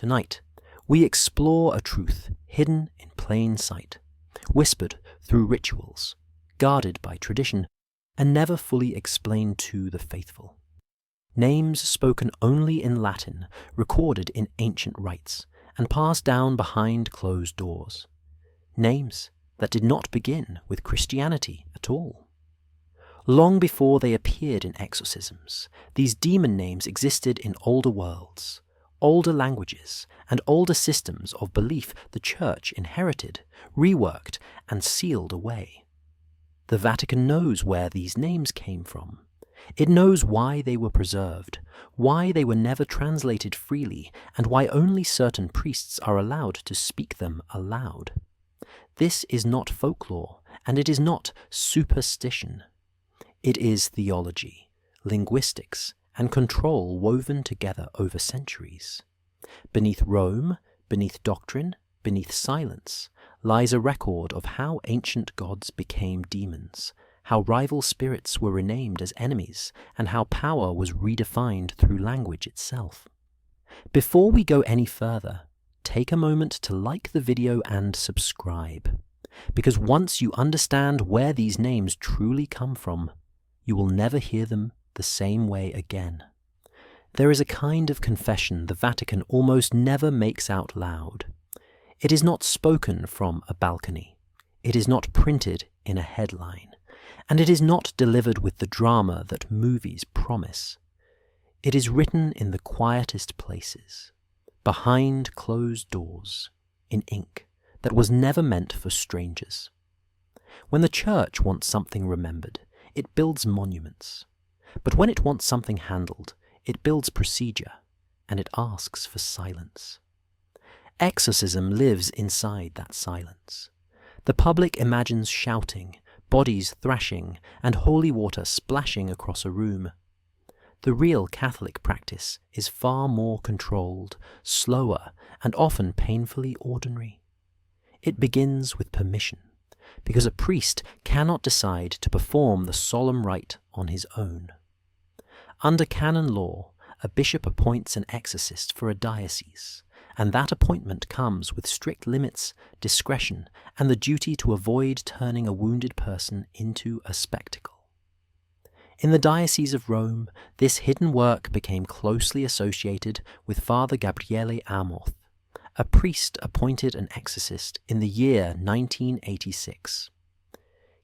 Tonight, we explore a truth hidden in plain sight, whispered through rituals, guarded by tradition, and never fully explained to the faithful. Names spoken only in Latin, recorded in ancient rites, and passed down behind closed doors. Names that did not begin with Christianity at all. Long before they appeared in exorcisms, these demon names existed in older worlds, older languages, and older systems of belief the Church inherited, reworked, and sealed away. The Vatican knows where these names came from. It knows why they were preserved, why they were never translated freely, and why only certain priests are allowed to speak them aloud. This is not folklore, and it is not superstition. It is theology, linguistics, and control woven together over centuries. Beneath Rome, beneath doctrine, beneath silence, lies a record of how ancient gods became demons, how rival spirits were renamed as enemies, and how power was redefined through language itself. Before we go any further, take a moment to like the video and subscribe, because once you understand where these names truly come from, you will never hear them the same way again. There is a kind of confession the Vatican almost never makes out loud. It is not spoken from a balcony. It is not printed in a headline. And it is not delivered with the drama that movies promise. It is written in the quietest places, behind closed doors, in ink that was never meant for strangers. When the Church wants something remembered, it builds monuments. But when it wants something handled, it builds procedure, and it asks for silence. Exorcism lives inside that silence. The public imagines shouting, bodies thrashing, and holy water splashing across a room. The real Catholic practice is far more controlled, slower, and often painfully ordinary. It begins with permission, because a priest cannot decide to perform the solemn rite on his own. Under canon law, a bishop appoints an exorcist for a diocese, and that appointment comes with strict limits, discretion, and the duty to avoid turning a wounded person into a spectacle. In the Diocese of Rome, this hidden work became closely associated with Father Gabriele Amorth, a priest appointed an exorcist in the year 1986.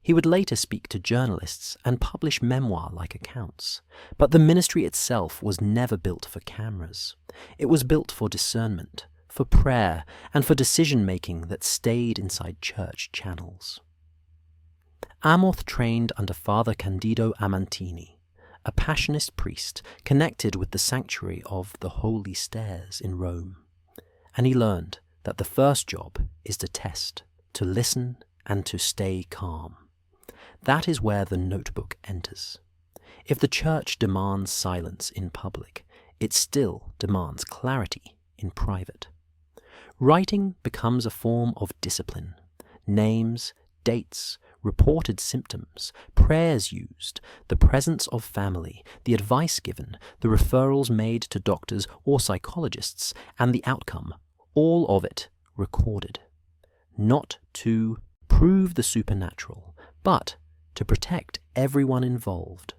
He would later speak to journalists and publish memoir-like accounts, but the ministry itself was never built for cameras. It was built for discernment, for prayer, and for decision-making that stayed inside church channels. Amorth trained under Father Candido Amantini, a Passionist priest connected with the sanctuary of the Holy Stairs in Rome, and he learned that the first job is to test, to listen, and to stay calm. That is where the notebook enters. If the Church demands silence in public, it still demands clarity in private. Writing becomes a form of discipline. Names, dates, reported symptoms, prayers used, the presence of family, the advice given, the referrals made to doctors or psychologists, and the outcome, all of it recorded. Not to prove the supernatural, but to protect everyone involved.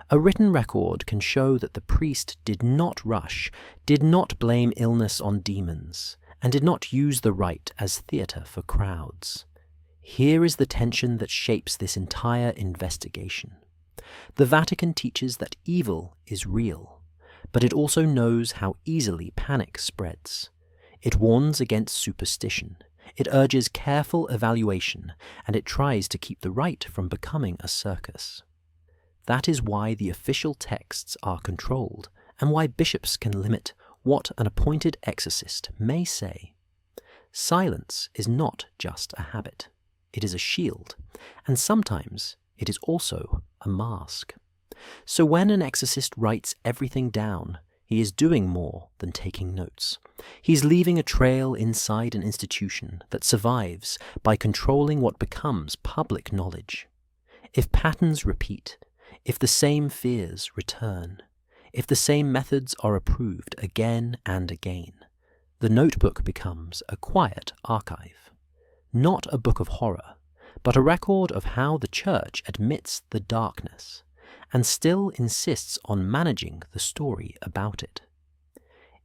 A written record can show that the priest did not rush, did not blame illness on demons, and did not use the rite as theatre for crowds. Here is the tension that shapes this entire investigation. The Vatican teaches that evil is real, but it also knows how easily panic spreads. It warns against superstition. It urges careful evaluation, and it tries to keep the rite from becoming a circus. That is why the official texts are controlled, and why bishops can limit what an appointed exorcist may say. Silence is not just a habit. It is a shield, and sometimes it is also a mask. So when an exorcist writes everything down, he is doing more than taking notes. He's leaving a trail inside an institution that survives by controlling what becomes public knowledge. If patterns repeat, if the same fears return, if the same methods are approved again and again, The notebook becomes a quiet archive, not a book of horror, but a record of how the Church admits the darkness and still insists on managing the story about it.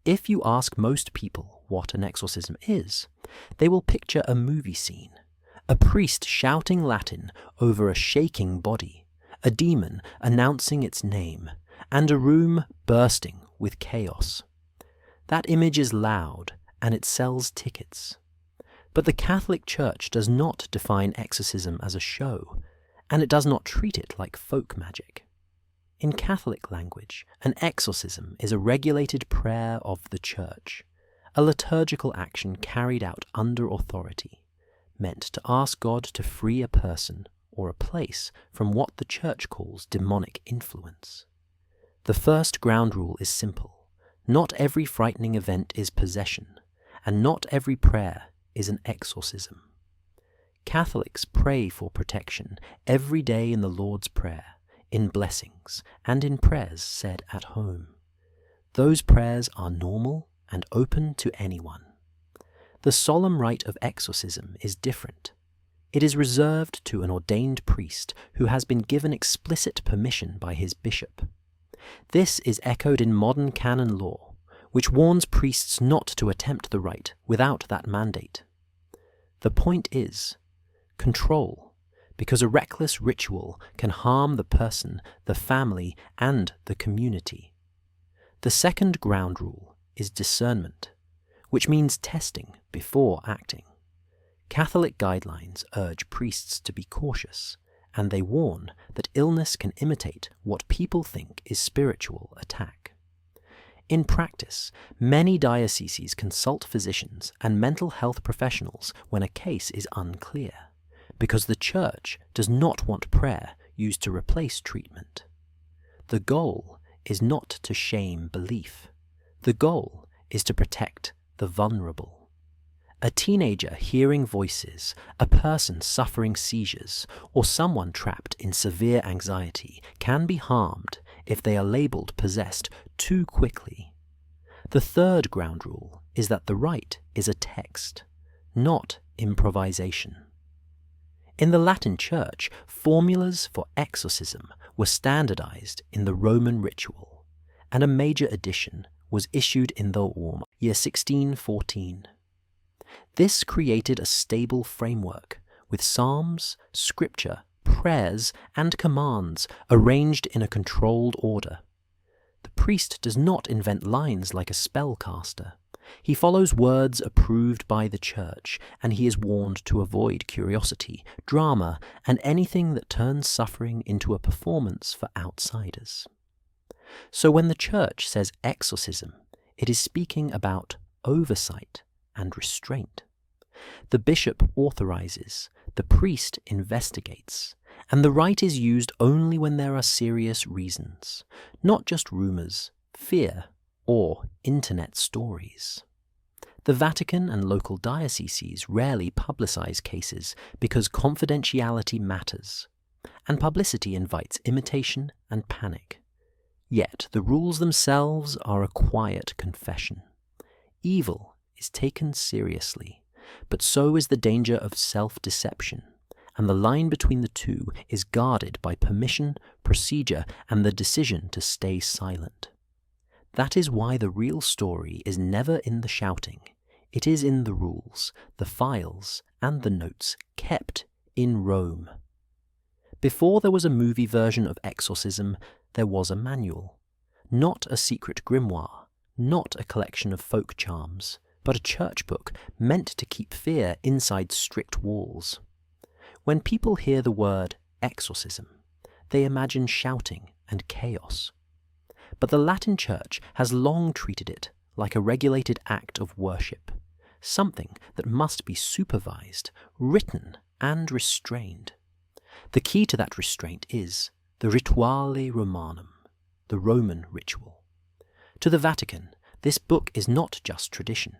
If you ask most people what an exorcism is, they will picture a movie scene, a priest shouting Latin over a shaking body, a demon announcing its name, and a room bursting with chaos. That image is loud, and it sells tickets. But the Catholic Church does not define exorcism as a show, and it does not treat it like folk magic. In Catholic language, an exorcism is a regulated prayer of the Church, a liturgical action carried out under authority, meant to ask God to free a person or a place from what the Church calls demonic influence. The first ground rule is simple. Not every frightening event is possession, and not every prayer is an exorcism. Catholics pray for protection every day in the Lord's Prayer, in blessings, and in prayers said at home. Those prayers are normal and open to anyone. The solemn rite of exorcism is different. It is reserved to an ordained priest who has been given explicit permission by his bishop. This is echoed in modern canon law, which warns priests not to attempt the rite without that mandate. The point is control, because a reckless ritual can harm the person, the family, and the community. The second ground rule is discernment, which means testing before acting. Catholic guidelines urge priests to be cautious, and they warn that illness can imitate what people think is spiritual attack. In practice, many dioceses consult physicians and mental health professionals when a case is unclear, because the Church does not want prayer used to replace treatment. The goal is not to shame belief. The goal is to protect the vulnerable. A teenager hearing voices, a person suffering seizures, or someone trapped in severe anxiety can be harmed if they are labelled possessed too quickly. The third ground rule is that the rite is a text, not improvisation. In the Latin Church, formulas for exorcism were standardized in the Roman ritual, and a major edition was issued in the year 1614. This created a stable framework with psalms, scripture, prayers, and commands arranged in a controlled order. The priest does not invent lines like a spellcaster. He follows words approved by the Church, and he is warned to avoid curiosity, drama, and anything that turns suffering into a performance for outsiders. So when the Church says exorcism, it is speaking about oversight and restraint. The bishop authorizes, the priest investigates, and the rite is used only when there are serious reasons, not just rumors, fear, or internet stories. The Vatican and local dioceses rarely publicize cases because confidentiality matters, and publicity invites imitation and panic. Yet the rules themselves are a quiet confession. Evil is taken seriously, but so is the danger of self-deception, and the line between the two is guarded by permission, procedure, and the decision to stay silent. That is why the real story is never in the shouting. It is in the rules, the files, and the notes kept in Rome. Before there was a movie version of exorcism, there was a manual. Not a secret grimoire, not a collection of folk charms, but a church book meant to keep fear inside strict walls. When people hear the word exorcism, they imagine shouting and chaos. But the Latin Church has long treated it like a regulated act of worship, something that must be supervised, written, and restrained. The key to that restraint is the Rituale Romanum, the Roman ritual. To the Vatican, this book is not just tradition.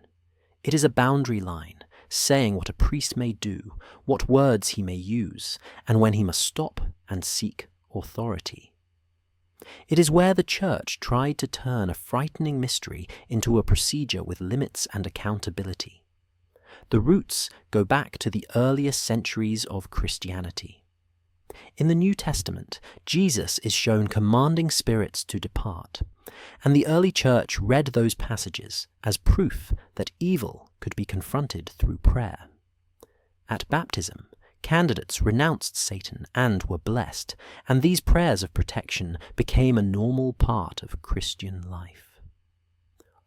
It is a boundary line, saying what a priest may do, what words he may use, and when he must stop and seek authority. It is where the Church tried to turn a frightening mystery into a procedure with limits and accountability. The roots go back to the earliest centuries of Christianity. In the New Testament, Jesus is shown commanding spirits to depart, and the early Church read those passages as proof that evil could be confronted through prayer. At baptism, candidates renounced Satan and were blessed, and these prayers of protection became a normal part of Christian life.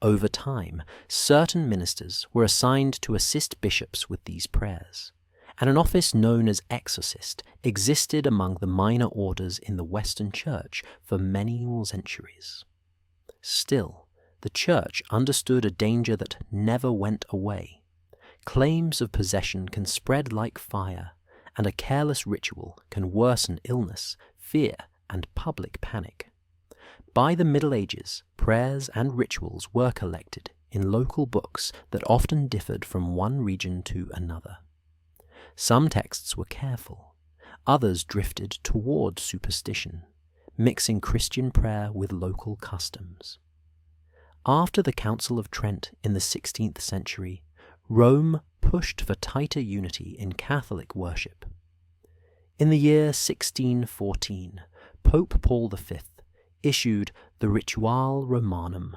Over time, certain ministers were assigned to assist bishops with these prayers, and an office known as Exorcist existed among the minor orders in the Western Church for many centuries. Still, the Church understood a danger that never went away. Claims of possession can spread like fire, and a careless ritual can worsen illness, fear, and public panic. By the Middle Ages, prayers and rituals were collected in local books that often differed from one region to another. Some texts were careful, others drifted toward superstition, mixing Christian prayer with local customs. After the Council of Trent in the 16th century, Rome pushed for tighter unity in Catholic worship. In the year 1614, Pope Paul V issued the Rituale Romanum,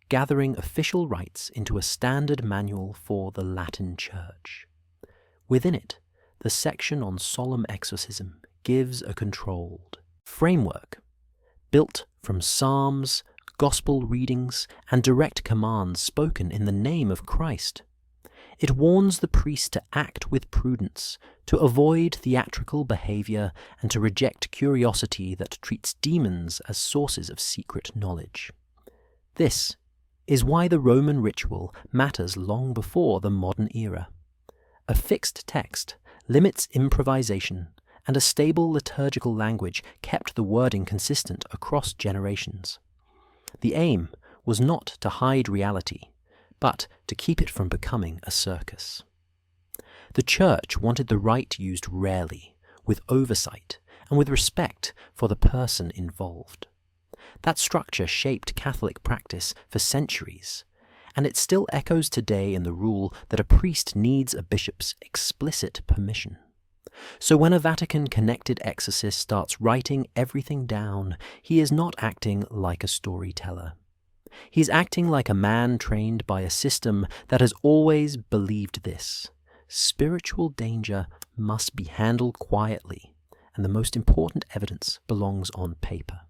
gathering official rites into a standard manual for the Latin Church. Within it, the section on solemn exorcism gives a controlled framework, built from psalms, gospel readings, and direct commands spoken in the name of Christ. It warns the priest to act with prudence, to avoid theatrical behavior, and to reject curiosity that treats demons as sources of secret knowledge. This is why the Roman ritual matters long before the modern era. A fixed text limits improvisation, and a stable liturgical language kept the wording consistent across generations. The aim was not to hide reality, but to keep it from becoming a circus. The Church wanted the rite used rarely, with oversight, and with respect for the person involved. That structure shaped Catholic practice for centuries, and it still echoes today in the rule that a priest needs a bishop's explicit permission. So when a Vatican-connected exorcist starts writing everything down, he is not acting like a storyteller. He is acting like a man trained by a system that has always believed this: spiritual danger must be handled quietly, and the most important evidence belongs on paper,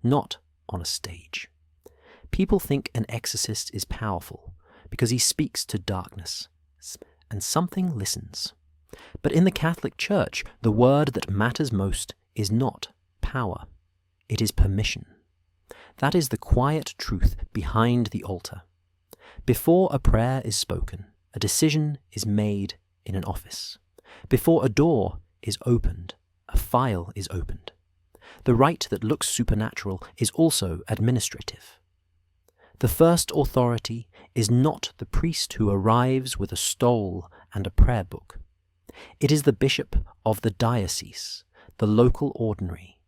not on a stage. People think an exorcist is powerful because he speaks to darkness, and something listens. But in the Catholic Church, the word that matters most is not power, it is permission. That is the quiet truth behind the altar. Before a prayer is spoken, a decision is made in an office. Before a door is opened, a file is opened. The rite that looks supernatural is also administrative. The first authority is not the priest who arrives with a stole and a prayer book. It is the bishop of the diocese, the local ordinary,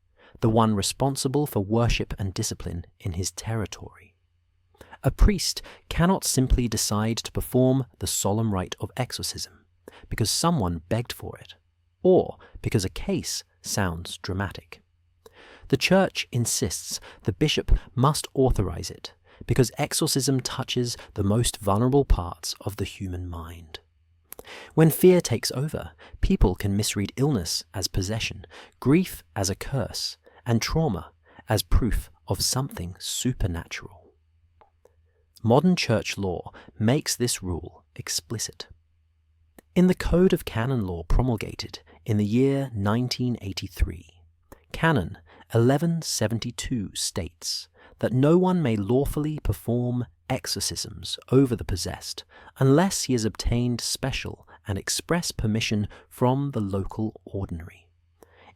the one responsible for worship and discipline in his territory. A priest cannot simply decide to perform the solemn rite of exorcism because someone begged for it, or because a case sounds dramatic. The Church insists the bishop must authorize it because exorcism touches the most vulnerable parts of the human mind. When fear takes over, people can misread illness as possession, grief as a curse, and trauma as proof of something supernatural. Modern church law makes this rule explicit. In the Code of Canon Law promulgated in the year 1983, Canon 1172 states that no one may lawfully perform exorcisms over the possessed unless he has obtained special and express permission from the local ordinary.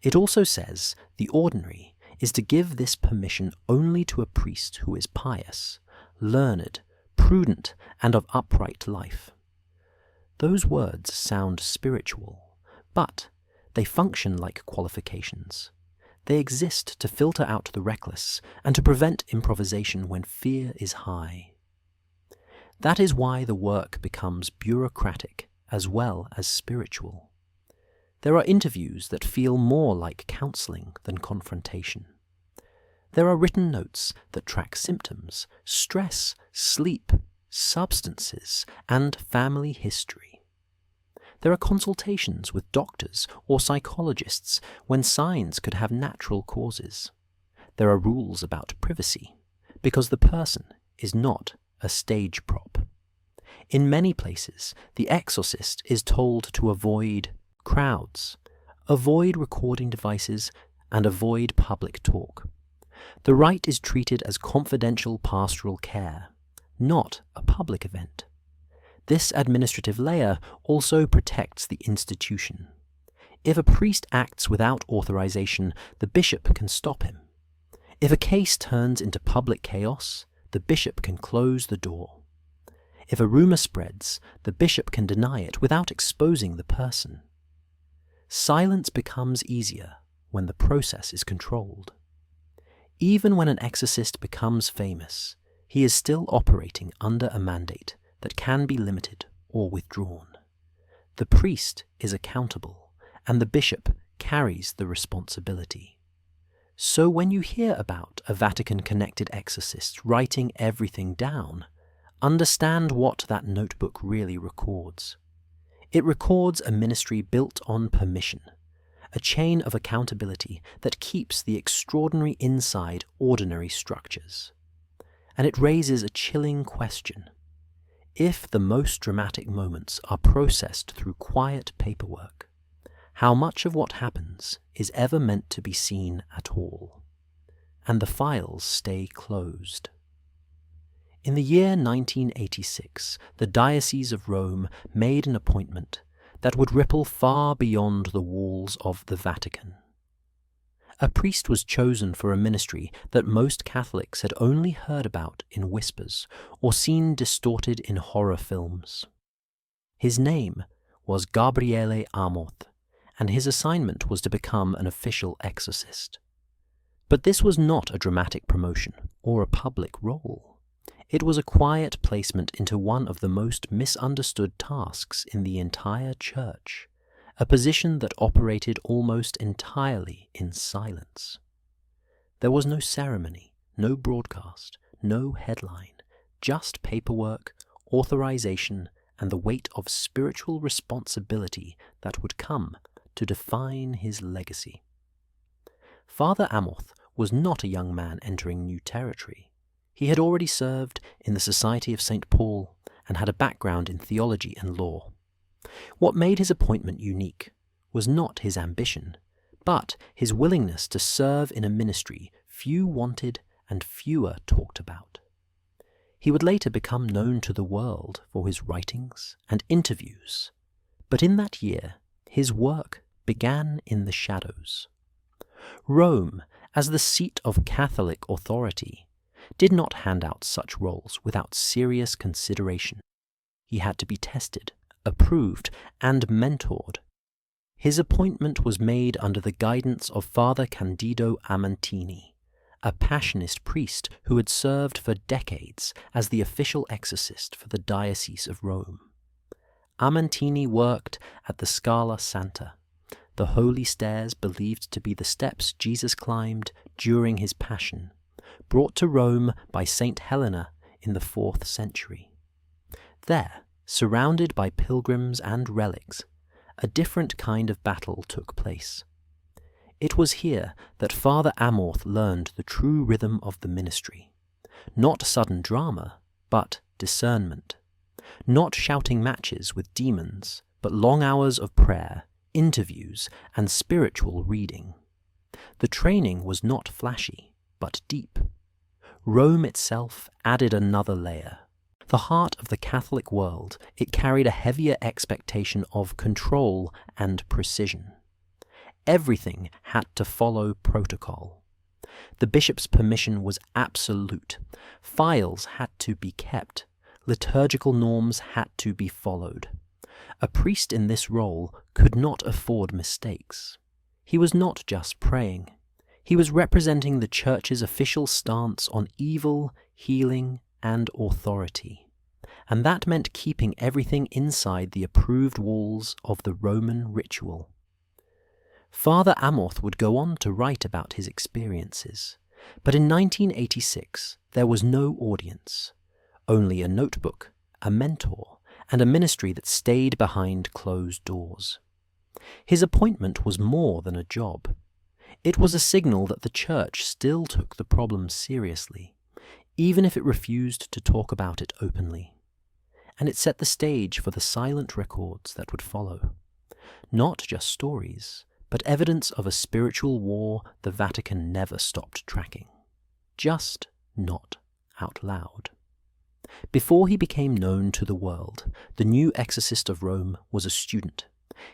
It also says the ordinary is to give this permission only to a priest who is pious, learned, prudent, and of upright life. Those words sound spiritual, but they function like qualifications. They exist to filter out the reckless and to prevent improvisation when fear is high. That is why the work becomes bureaucratic as well as spiritual. There are interviews that feel more like counseling than confrontation. There are written notes that track symptoms, stress, sleep, substances, and family history. There are consultations with doctors or psychologists when signs could have natural causes. There are rules about privacy, because the person is not a stage prop. In many places, the exorcist is told to avoid crowds, avoid recording devices, and avoid public talk. The rite is treated as confidential pastoral care, not a public event. This administrative layer also protects the institution. If a priest acts without authorization, the bishop can stop him. If a case turns into public chaos, the bishop can close the door. If a rumor spreads, the bishop can deny it without exposing the person. Silence becomes easier when the process is controlled. Even when an exorcist becomes famous, he is still operating under a mandate that can be limited or withdrawn. The priest is accountable, and the bishop carries the responsibility. So when you hear about a Vatican-connected exorcist writing everything down, understand what that notebook really records. It records a ministry built on permission, a chain of accountability that keeps the extraordinary inside ordinary structures. And it raises a chilling question. If the most dramatic moments are processed through quiet paperwork, how much of what happens is ever meant to be seen at all? And the files stay closed. In the year 1986, the Diocese of Rome made an appointment that would ripple far beyond the walls of the Vatican. A priest was chosen for a ministry that most Catholics had only heard about in whispers or seen distorted in horror films. His name was Gabriele Amorth, and his assignment was to become an official exorcist. But this was not a dramatic promotion or a public role. It was a quiet placement into one of the most misunderstood tasks in the entire church, a position that operated almost entirely in silence. There was no ceremony, no broadcast, no headline, just paperwork, authorization, and the weight of spiritual responsibility that would come to define his legacy. Father Amorth was not a young man entering new territory. He had already served in the Society of St. Paul and had a background in theology and law. What made his appointment unique was not his ambition, but his willingness to serve in a ministry few wanted and fewer talked about. He would later become known to the world for his writings and interviews, but in that year his work began in the shadows. Rome, as the seat of Catholic authority, did not hand out such roles without serious consideration. He had to be tested, approved, and mentored. His appointment was made under the guidance of Father Candido Amantini, a Passionist priest who had served for decades as the official exorcist for the Diocese of Rome. Amantini worked at the Scala Santa, the holy stairs believed to be the steps Jesus climbed during his Passion, brought to Rome by Saint Helena in the 4th century. There, surrounded by pilgrims and relics, a different kind of battle took place. It was here that Father Amorth learned the true rhythm of the ministry. Not sudden drama, but discernment. Not shouting matches with demons, but long hours of prayer, interviews, and spiritual reading. The training was not flashy, but deep. Rome itself added another layer. The heart of the Catholic world, it carried a heavier expectation of control and precision. Everything had to follow protocol. The bishop's permission was absolute. Files had to be kept. Liturgical norms had to be followed. A priest in this role could not afford mistakes. He was not just praying. He was representing the Church's official stance on evil, healing, and authority, and that meant keeping everything inside the approved walls of the Roman ritual. Father Amorth would go on to write about his experiences, but in 1986 there was no audience, only a notebook, a mentor, and a ministry that stayed behind closed doors. His appointment was more than a job. It was a signal that the Church still took the problem seriously, even if it refused to talk about it openly. And it set the stage for the silent records that would follow. Not just stories, but evidence of a spiritual war the Vatican never stopped tracking. Just not out loud. Before he became known to the world, the new Exorcist of Rome was a student.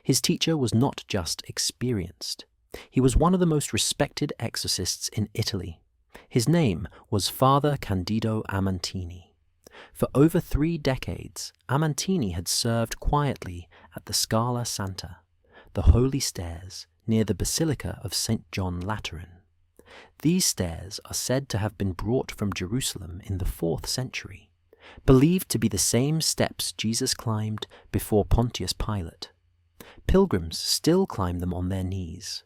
His teacher was not just experienced. He was one of the most respected exorcists in Italy. His name was Father Candido Amantini. For over 3 decades, Amantini had served quietly at the Scala Santa, the Holy Stairs, near the Basilica of St. John Lateran. These stairs are said to have been brought from Jerusalem in the 4th century, believed to be the same steps Jesus climbed before Pontius Pilate. Pilgrims still climb them on their knees.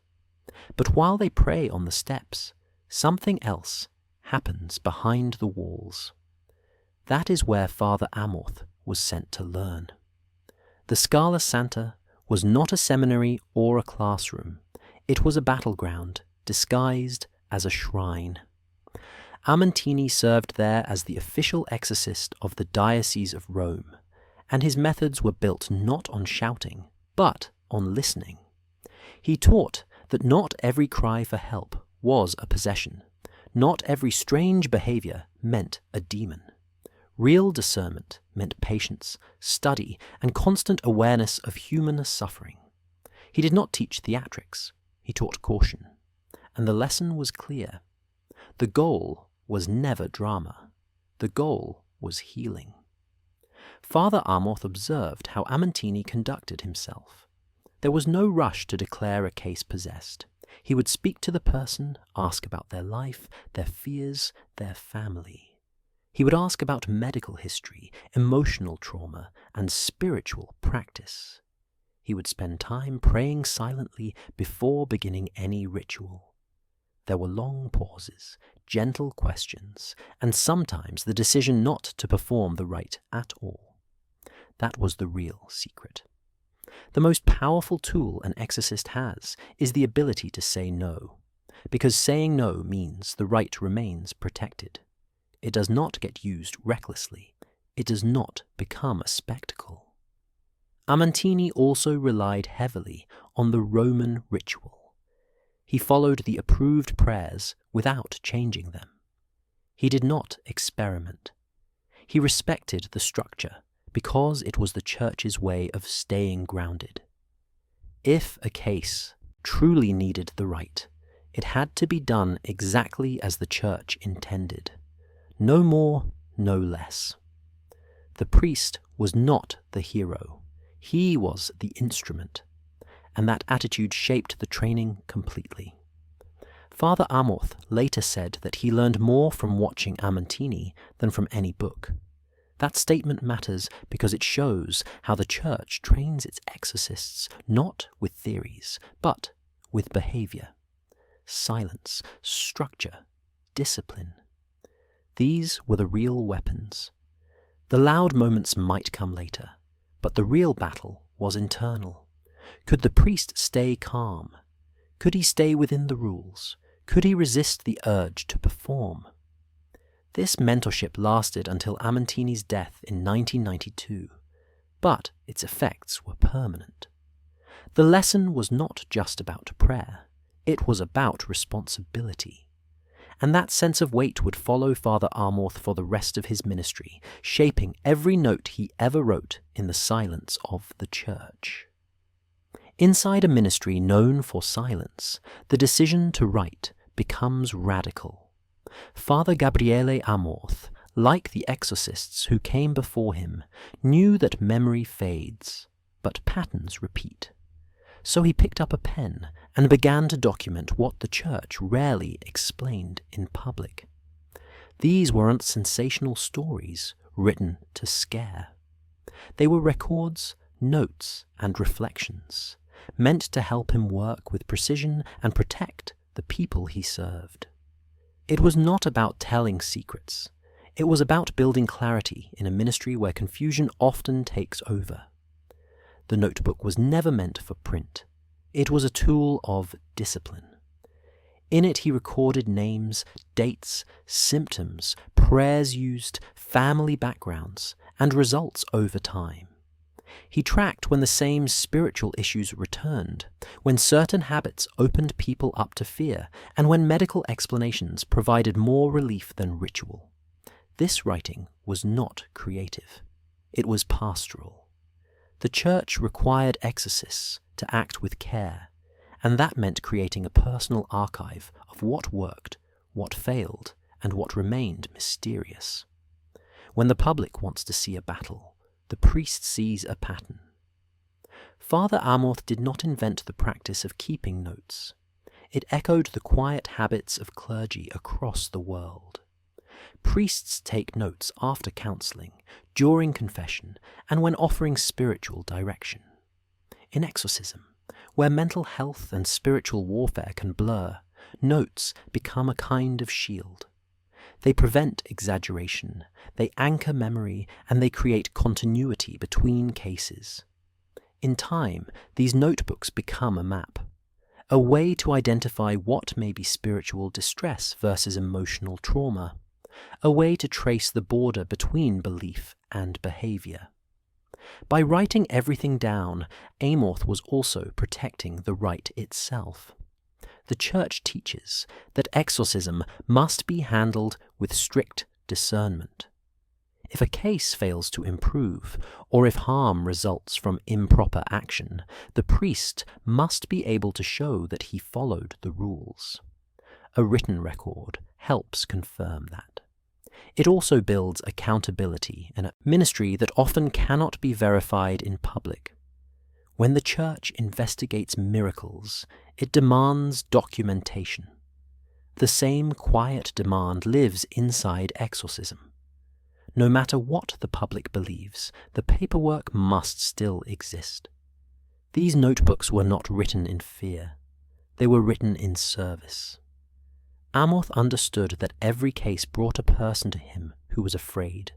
But while they pray on the steps, something else happens behind the walls. That is where Father Amorth was sent to learn. The Scala Santa was not a seminary or a classroom. It was a battleground, disguised as a shrine. Amantini served there as the official exorcist of the Diocese of Rome, and his methods were built not on shouting, but on listening. He taught that not every cry for help was a possession. Not every strange behavior meant a demon. Real discernment meant patience, study, and constant awareness of human suffering. He did not teach theatrics. He taught caution. And the lesson was clear. The goal was never drama. The goal was healing. Father Amorth observed how Amantini conducted himself. There was no rush to declare a case possessed. He would speak to the person, ask about their life, their fears, their family. He would ask about medical history, emotional trauma, and spiritual practice. He would spend time praying silently before beginning any ritual. There were long pauses, gentle questions, and sometimes the decision not to perform the rite at all. That was the real secret. The most powerful tool an exorcist has is the ability to say no, because saying no means the rite remains protected. It does not get used recklessly. It does not become a spectacle. Amantini also relied heavily on the Roman ritual. He followed the approved prayers without changing them. He did not experiment. He respected the structure because it was the Church's way of staying grounded. If a case truly needed the rite, it had to be done exactly as the Church intended. No more, no less. The priest was not the hero. He was the instrument, and that attitude shaped the training completely. Father Amorth later said that he learned more from watching Amantini than from any book. That statement matters because it shows how the Church trains its exorcists not with theories, but with behavior, silence, structure, discipline. These were the real weapons. The loud moments might come later, but the real battle was internal. Could the priest stay calm? Could he stay within the rules? Could he resist the urge to perform? This mentorship lasted until Amantini's death in 1992, but its effects were permanent. The lesson was not just about prayer, it was about responsibility. And that sense of weight would follow Father Amorth for the rest of his ministry, shaping every note he ever wrote in the silence of the Church. Inside a ministry known for silence, the decision to write becomes radical. Father Gabriele Amorth, like the exorcists who came before him, knew that memory fades, but patterns repeat. So he picked up a pen and began to document what the church rarely explained in public. These weren't sensational stories written to scare. They were records, notes, and reflections, meant to help him work with precision and protect the people he served. It was not about telling secrets. It was about building clarity in a ministry where confusion often takes over. The notebook was never meant for print. It was a tool of discipline. In it he recorded names, dates, symptoms, prayers used, family backgrounds, and results over time. He tracked when the same spiritual issues returned, when certain habits opened people up to fear, and when medical explanations provided more relief than ritual. This writing was not creative. It was pastoral. The church required exorcists to act with care, and that meant creating a personal archive of what worked, what failed, and what remained mysterious. When the public wants to see a battle, the priest sees a pattern. Father Amorth did not invent the practice of keeping notes. It echoed the quiet habits of clergy across the world. Priests take notes after counseling, during confession, and when offering spiritual direction. In exorcism, where mental health and spiritual warfare can blur, notes become a kind of shield. They prevent exaggeration, they anchor memory, and they create continuity between cases. In time, these notebooks become a map, a way to identify what may be spiritual distress versus emotional trauma, a way to trace the border between belief and behavior. By writing everything down, Amorth was also protecting the rite itself. The church teaches that exorcism must be handled with strict discernment. If a case fails to improve, or if harm results from improper action, the priest must be able to show that he followed the rules. A written record helps confirm that. It also builds accountability in a ministry that often cannot be verified in public. When the church investigates miracles, it demands documentation. The same quiet demand lives inside exorcism. No matter what the public believes, the paperwork must still exist. These notebooks were not written in fear. They were written in service. Amorth understood that every case brought a person to him who was afraid,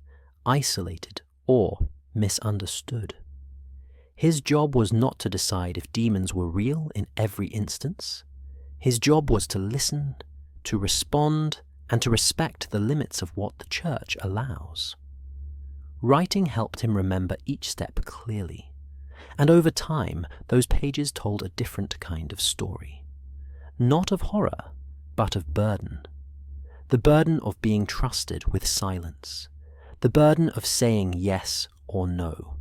isolated, or misunderstood. His job was not to decide if demons were real in every instance. His job was to listen, to respond, and to respect the limits of what the church allows. Writing helped him remember each step clearly, and over time those pages told a different kind of story. Not of horror, but of burden. The burden of being trusted with silence. The burden of saying yes or no.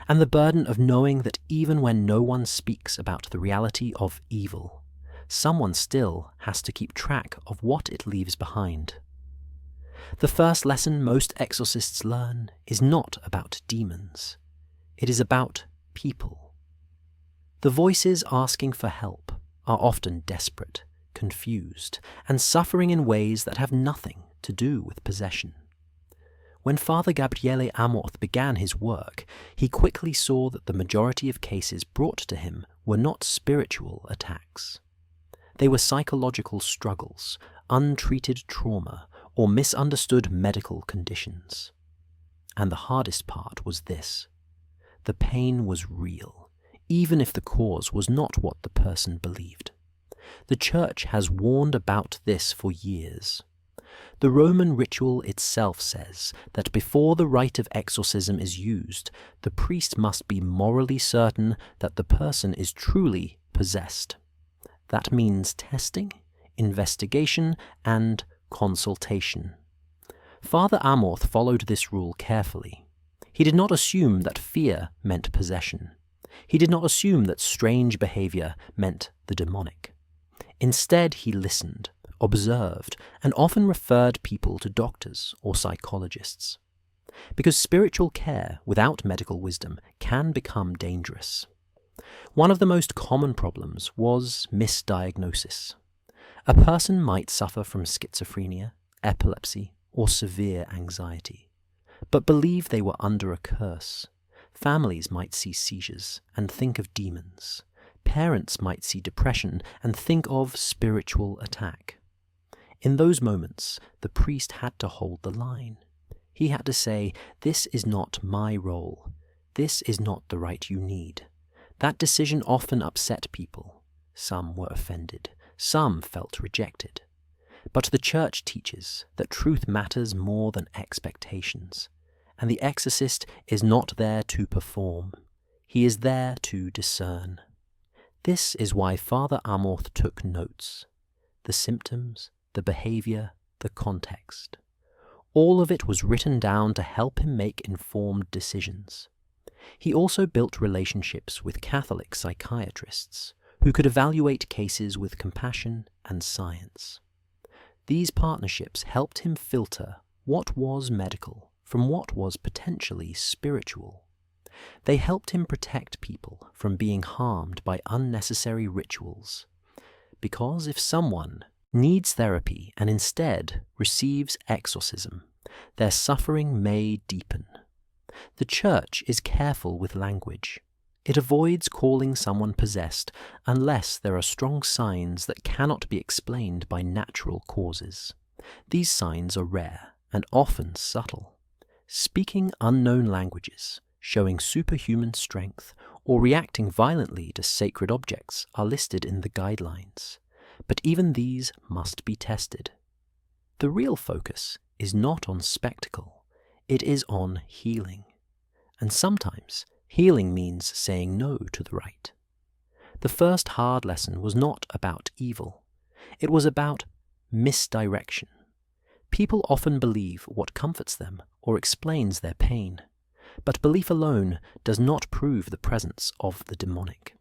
And the burden of knowing that even when no one speaks about the reality of evil, someone still has to keep track of what it leaves behind. The first lesson most exorcists learn is not about demons. It is about people. The voices asking for help are often desperate, confused, and suffering in ways that have nothing to do with possession. When Father Gabriele Amorth began his work, he quickly saw that the majority of cases brought to him were not spiritual attacks. They were psychological struggles, untreated trauma, or misunderstood medical conditions. And the hardest part was this: the pain was real, even if the cause was not what the person believed. The Church has warned about this for years. The Roman ritual itself says that before the rite of exorcism is used, the priest must be morally certain that the person is truly possessed. That means testing, investigation, and consultation. Father Amorth followed this rule carefully. He did not assume that fear meant possession. He did not assume that strange behavior meant the demonic. Instead, he listened, observed, and often referred people to doctors or psychologists. Because spiritual care without medical wisdom can become dangerous. One of the most common problems was misdiagnosis. A person might suffer from schizophrenia, epilepsy, or severe anxiety, but believe they were under a curse. Families might see seizures and think of demons. Parents might see depression and think of spiritual attack. In those moments, the priest had to hold the line. He had to say, "This is not my role. This is not the right you need." That decision often upset people. Some were offended. Some felt rejected. But the Church teaches that truth matters more than expectations, and the exorcist is not there to perform. He is there to discern. This is why Father Amorth took notes. The symptoms, the behavior, the context. All of it was written down to help him make informed decisions. He also built relationships with Catholic psychiatrists who could evaluate cases with compassion and science. These partnerships helped him filter what was medical from what was potentially spiritual. They helped him protect people from being harmed by unnecessary rituals. Because if someone needs therapy and instead receives exorcism, their suffering may deepen. The Church is careful with language. It avoids calling someone possessed unless there are strong signs that cannot be explained by natural causes. These signs are rare and often subtle. Speaking unknown languages, showing superhuman strength, or reacting violently to sacred objects are listed in the guidelines. But even these must be tested. The real focus is not on spectacle, it is on healing. And sometimes healing means saying no to the right. The first hard lesson was not about evil. It was about misdirection. People often believe what comforts them or explains their pain, but belief alone does not prove the presence of the demonic.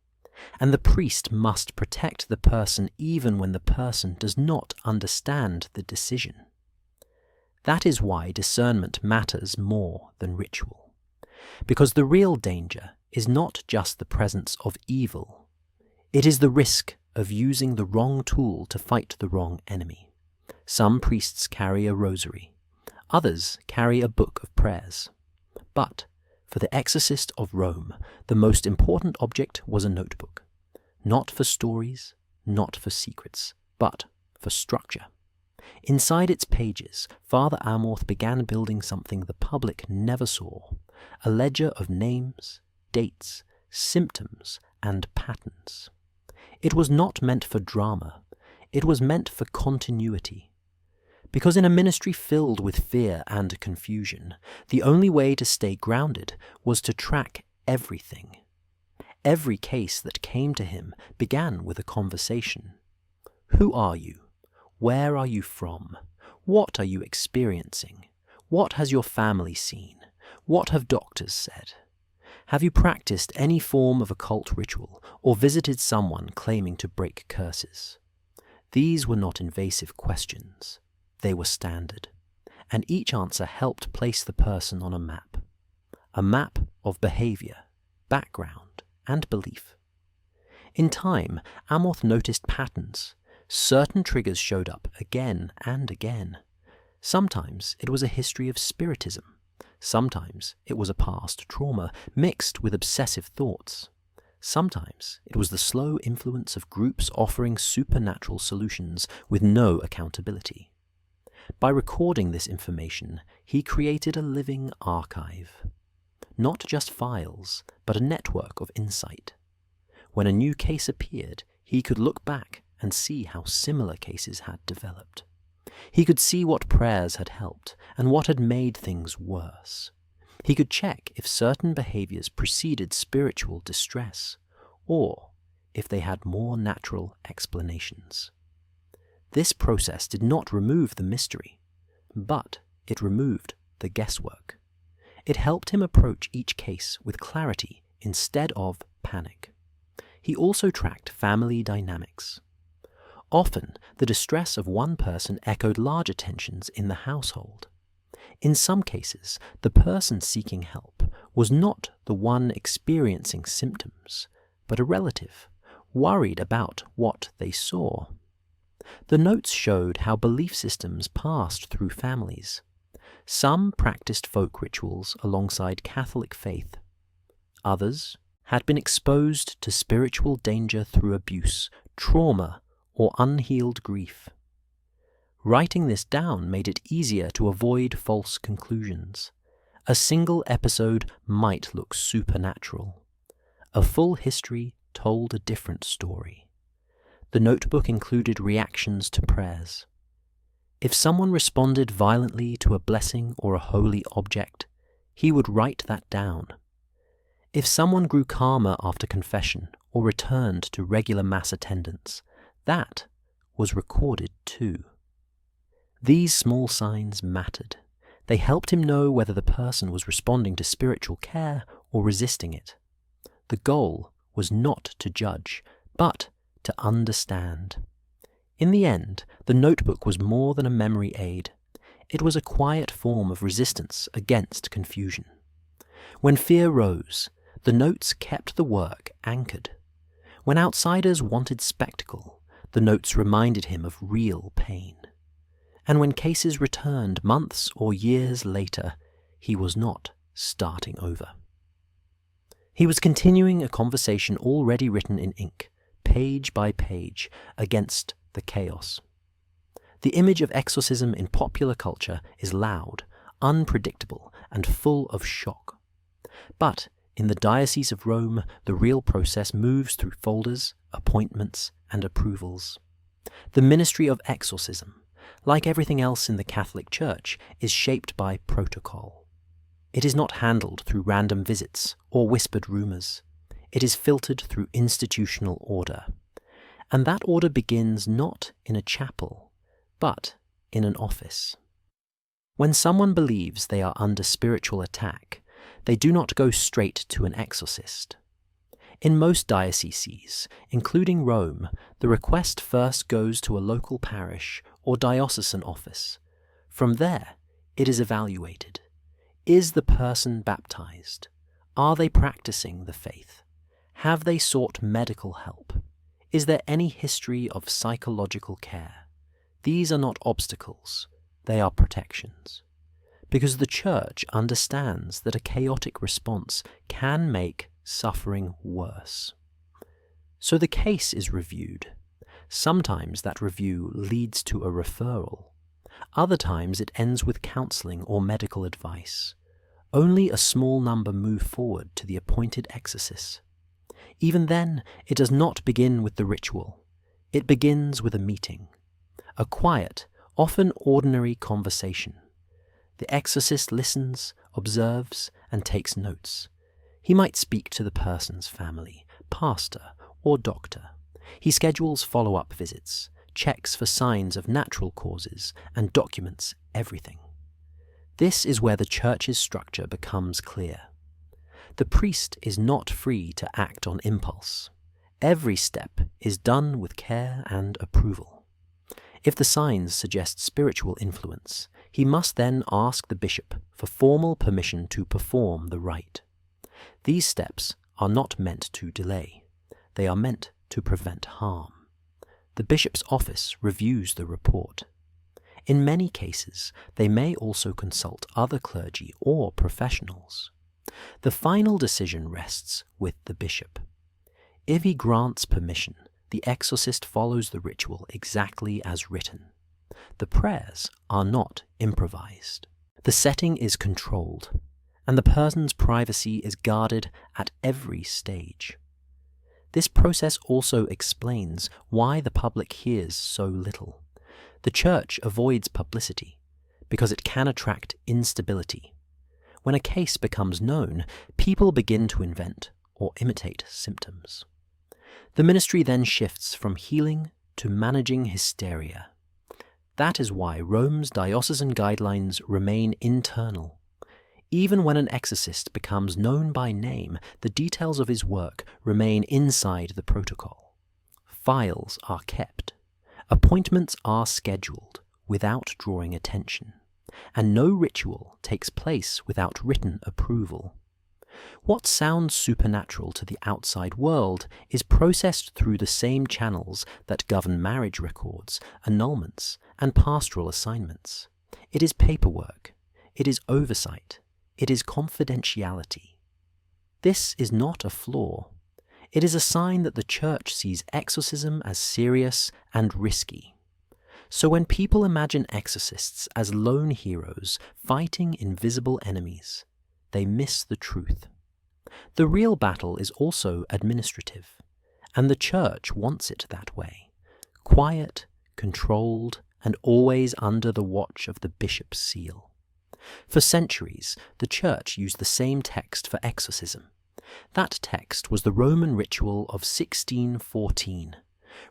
And the priest must protect the person even when the person does not understand the decision. That is why discernment matters more than ritual. Because the real danger is not just the presence of evil. It is the risk of using the wrong tool to fight the wrong enemy. Some priests carry a rosary. Others carry a book of prayers. But for the exorcist of Rome, the most important object was a notebook. Not for stories, not for secrets, but for structure. Inside its pages, Father Amorth began building something the public never saw, a ledger of names, dates, symptoms, and patterns. It was not meant for drama, it was meant for continuity. Because in a ministry filled with fear and confusion, the only way to stay grounded was to track everything. Every case that came to him began with a conversation. Who are you? Where are you from? What are you experiencing? What has your family seen? What have doctors said? Have you practiced any form of occult ritual or visited someone claiming to break curses? These were not invasive questions. They were standard, and each answer helped place the person on a map of behavior, background, and belief. In time, Amorth noticed patterns. Certain triggers showed up again and again. Sometimes it was a history of spiritism. Sometimes it was a past trauma mixed with obsessive thoughts. Sometimes it was the slow influence of groups offering supernatural solutions with no accountability. By recording this information, he created a living archive. Not just files, but a network of insight. When a new case appeared, he could look back and see how similar cases had developed. He could see what prayers had helped and what had made things worse. He could check if certain behaviors preceded spiritual distress, or if they had more natural explanations. This process did not remove the mystery, but it removed the guesswork. It helped him approach each case with clarity instead of panic. He also tracked family dynamics. Often, the distress of one person echoed larger tensions in the household. In some cases, the person seeking help was not the one experiencing symptoms, but a relative, worried about what they saw. The notes showed how belief systems passed through families. Some practiced folk rituals alongside Catholic faith. Others had been exposed to spiritual danger through abuse, trauma, or unhealed grief. Writing this down made it easier to avoid false conclusions. A single episode might look supernatural. A full history told a different story. The notebook included reactions to prayers. If someone responded violently to a blessing or a holy object, he would write that down. If someone grew calmer after confession or returned to regular mass attendance, that was recorded too. These small signs mattered. They helped him know whether the person was responding to spiritual care or resisting it. The goal was not to judge, but to understand. In the end, the notebook was more than a memory aid. It was a quiet form of resistance against confusion. When fear rose, the notes kept the work anchored. When outsiders wanted spectacle, the notes reminded him of real pain. And when cases returned months or years later, he was not starting over. He was continuing a conversation already written in ink, page by page, against the chaos. The image of exorcism in popular culture is loud, unpredictable, and full of shock. But in the Diocese of Rome, the real process moves through folders, appointments, and approvals. The ministry of exorcism, like everything else in the Catholic Church, is shaped by protocol. It is not handled through random visits or whispered rumors. It is filtered through institutional order. And that order begins not in a chapel, but in an office. When someone believes they are under spiritual attack, they do not go straight to an exorcist. In most dioceses, including Rome, the request first goes to a local parish or diocesan office. From there, it is evaluated. Is the person baptized? Are they practicing the faith? Have they sought medical help? Is there any history of psychological care? These are not obstacles, they are protections. Because the Church understands that a chaotic response can make suffering worse. So the case is reviewed. Sometimes that review leads to a referral. Other times it ends with counseling or medical advice. Only a small number move forward to the appointed exorcist. Even then, it does not begin with the ritual. It begins with a meeting. A quiet, often ordinary conversation. The exorcist listens, observes, and takes notes. He might speak to the person's family, pastor, or doctor. He schedules follow-up visits, checks for signs of natural causes, and documents everything. This is where the Church's structure becomes clear. The priest is not free to act on impulse. Every step is done with care and approval. If the signs suggest spiritual influence, he must then ask the bishop for formal permission to perform the rite. These steps are not meant to delay. They are meant to prevent harm. The bishop's office reviews the report. In many cases, they may also consult other clergy or professionals. The final decision rests with the bishop. If he grants permission, the exorcist follows the ritual exactly as written. The prayers are not improvised. The setting is controlled, and the person's privacy is guarded at every stage. This process also explains why the public hears so little. The Church avoids publicity because it can attract instability. When a case becomes known, people begin to invent or imitate symptoms. The ministry then shifts from healing to managing hysteria. That is why Rome's diocesan guidelines remain internal. Even when an exorcist becomes known by name, the details of his work remain inside the protocol. Files are kept. Appointments are scheduled without drawing attention, and no ritual takes place without written approval. What sounds supernatural to the outside world is processed through the same channels that govern marriage records, annulments, and pastoral assignments. It is paperwork. It is oversight. It is confidentiality. This is not a flaw. It is a sign that the Church sees exorcism as serious and risky. So when people imagine exorcists as lone heroes fighting invisible enemies, they miss the truth. The real battle is also administrative, and the Church wants it that way: quiet, controlled, and always under the watch of the bishop's seal. For centuries, the Church used the same text for exorcism. That text was the Roman ritual of 1614,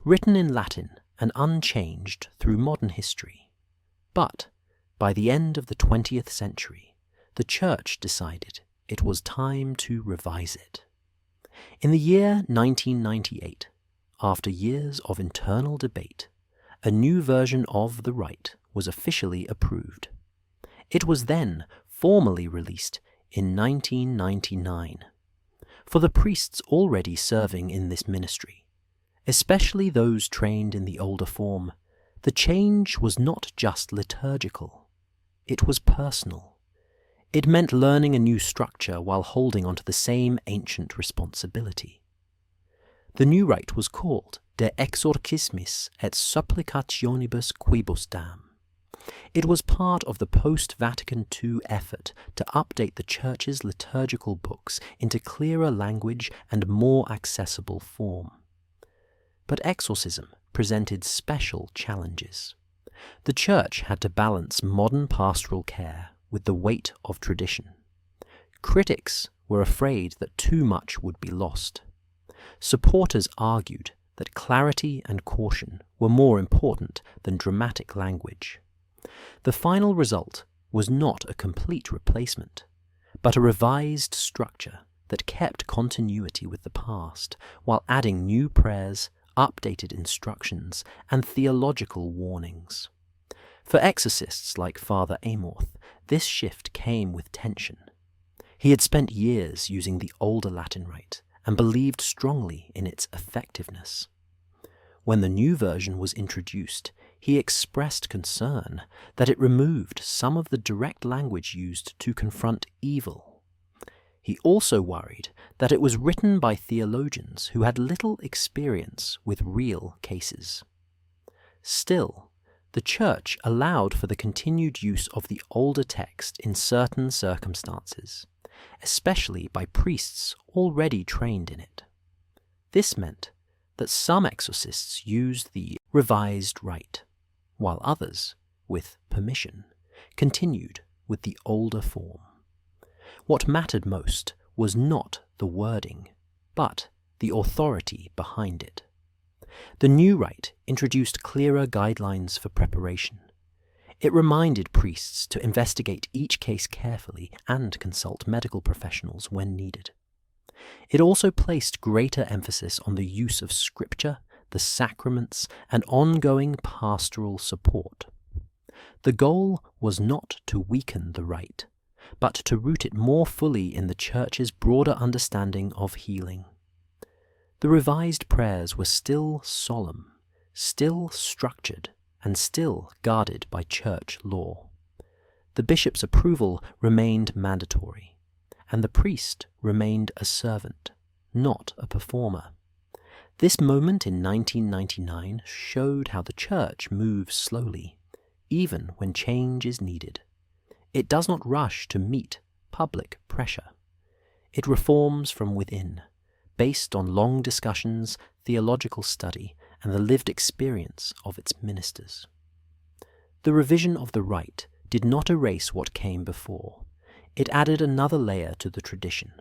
written in Latin and unchanged through modern history. But by the end of the 20th century, the Church decided it was time to revise it. In the year 1998, after years of internal debate, a new version of the rite was officially approved. It was then formally released in 1999. For the priests already serving in this ministry, especially those trained in the older form, the change was not just liturgical. It was personal. It meant learning a new structure while holding onto the same ancient responsibility. The new rite was called De Exorcismis et Supplicationibus Quibus Dam. It was part of the post-Vatican II effort to update the Church's liturgical books into clearer language and more accessible form. But exorcism presented special challenges. The Church had to balance modern pastoral care with the weight of tradition. Critics were afraid that too much would be lost. Supporters argued that clarity and caution were more important than dramatic language. The final result was not a complete replacement, but a revised structure that kept continuity with the past while adding new prayers, updated instructions, and theological warnings. For exorcists like Father Amorth, this shift came with tension. He had spent years using the older Latin rite and believed strongly in its effectiveness. When the new version was introduced, he expressed concern that it removed some of the direct language used to confront evil. He also worried that it was written by theologians who had little experience with real cases. Still, the Church allowed for the continued use of the older text in certain circumstances, especially by priests already trained in it. This meant that some exorcists used the revised rite, while others, with permission, continued with the older form. What mattered most was not the wording, but the authority behind it. The new rite introduced clearer guidelines for preparation. It reminded priests to investigate each case carefully and consult medical professionals when needed. It also placed greater emphasis on the use of scripture, the sacraments, and ongoing pastoral support. The goal was not to weaken the rite, but to root it more fully in the Church's broader understanding of healing. The revised prayers were still solemn, still structured, and still guarded by Church law. The bishop's approval remained mandatory, and the priest remained a servant, not a performer. This moment in 1999 showed how the Church moves slowly, even when change is needed. It does not rush to meet public pressure. It reforms from within, based on long discussions, theological study, and the lived experience of its ministers. The revision of the rite did not erase what came before. It added another layer to the tradition.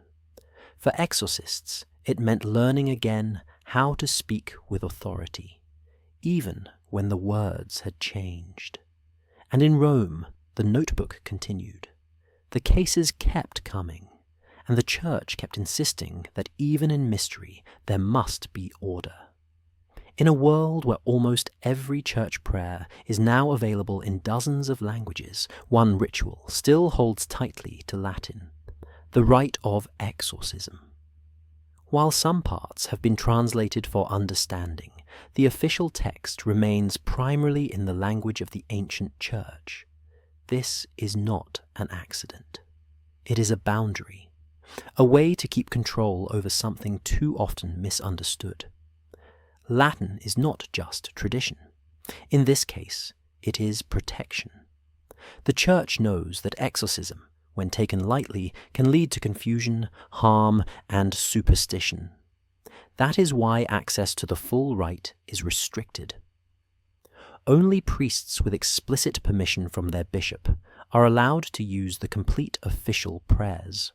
For exorcists, it meant learning again how to speak with authority, even when the words had changed. And in Rome, the notebook continued. The cases kept coming, and the Church kept insisting that even in mystery there must be order. In a world where almost every church prayer is now available in dozens of languages, one ritual still holds tightly to Latin. the rite of exorcism. While some parts have been translated for understanding, the official text remains primarily in the language of the ancient church. This is not an accident. It is a boundary, a way to keep control over something too often misunderstood. Latin is not just tradition. In this case, it is protection. The Church knows that exorcism, when taken lightly, can lead to confusion, harm, and superstition. That is why access to the full rite is restricted. Only priests with explicit permission from their bishop are allowed to use the complete official prayers.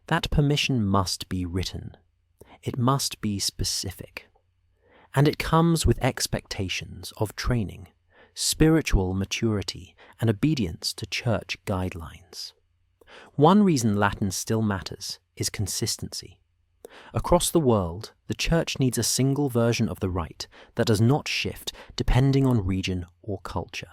That permission must be written. It must be specific. And it comes with expectations of training, spiritual maturity, and obedience to church guidelines. One reason Latin still matters is consistency. Across the world, the Church needs a single version of the rite that does not shift depending on region or culture.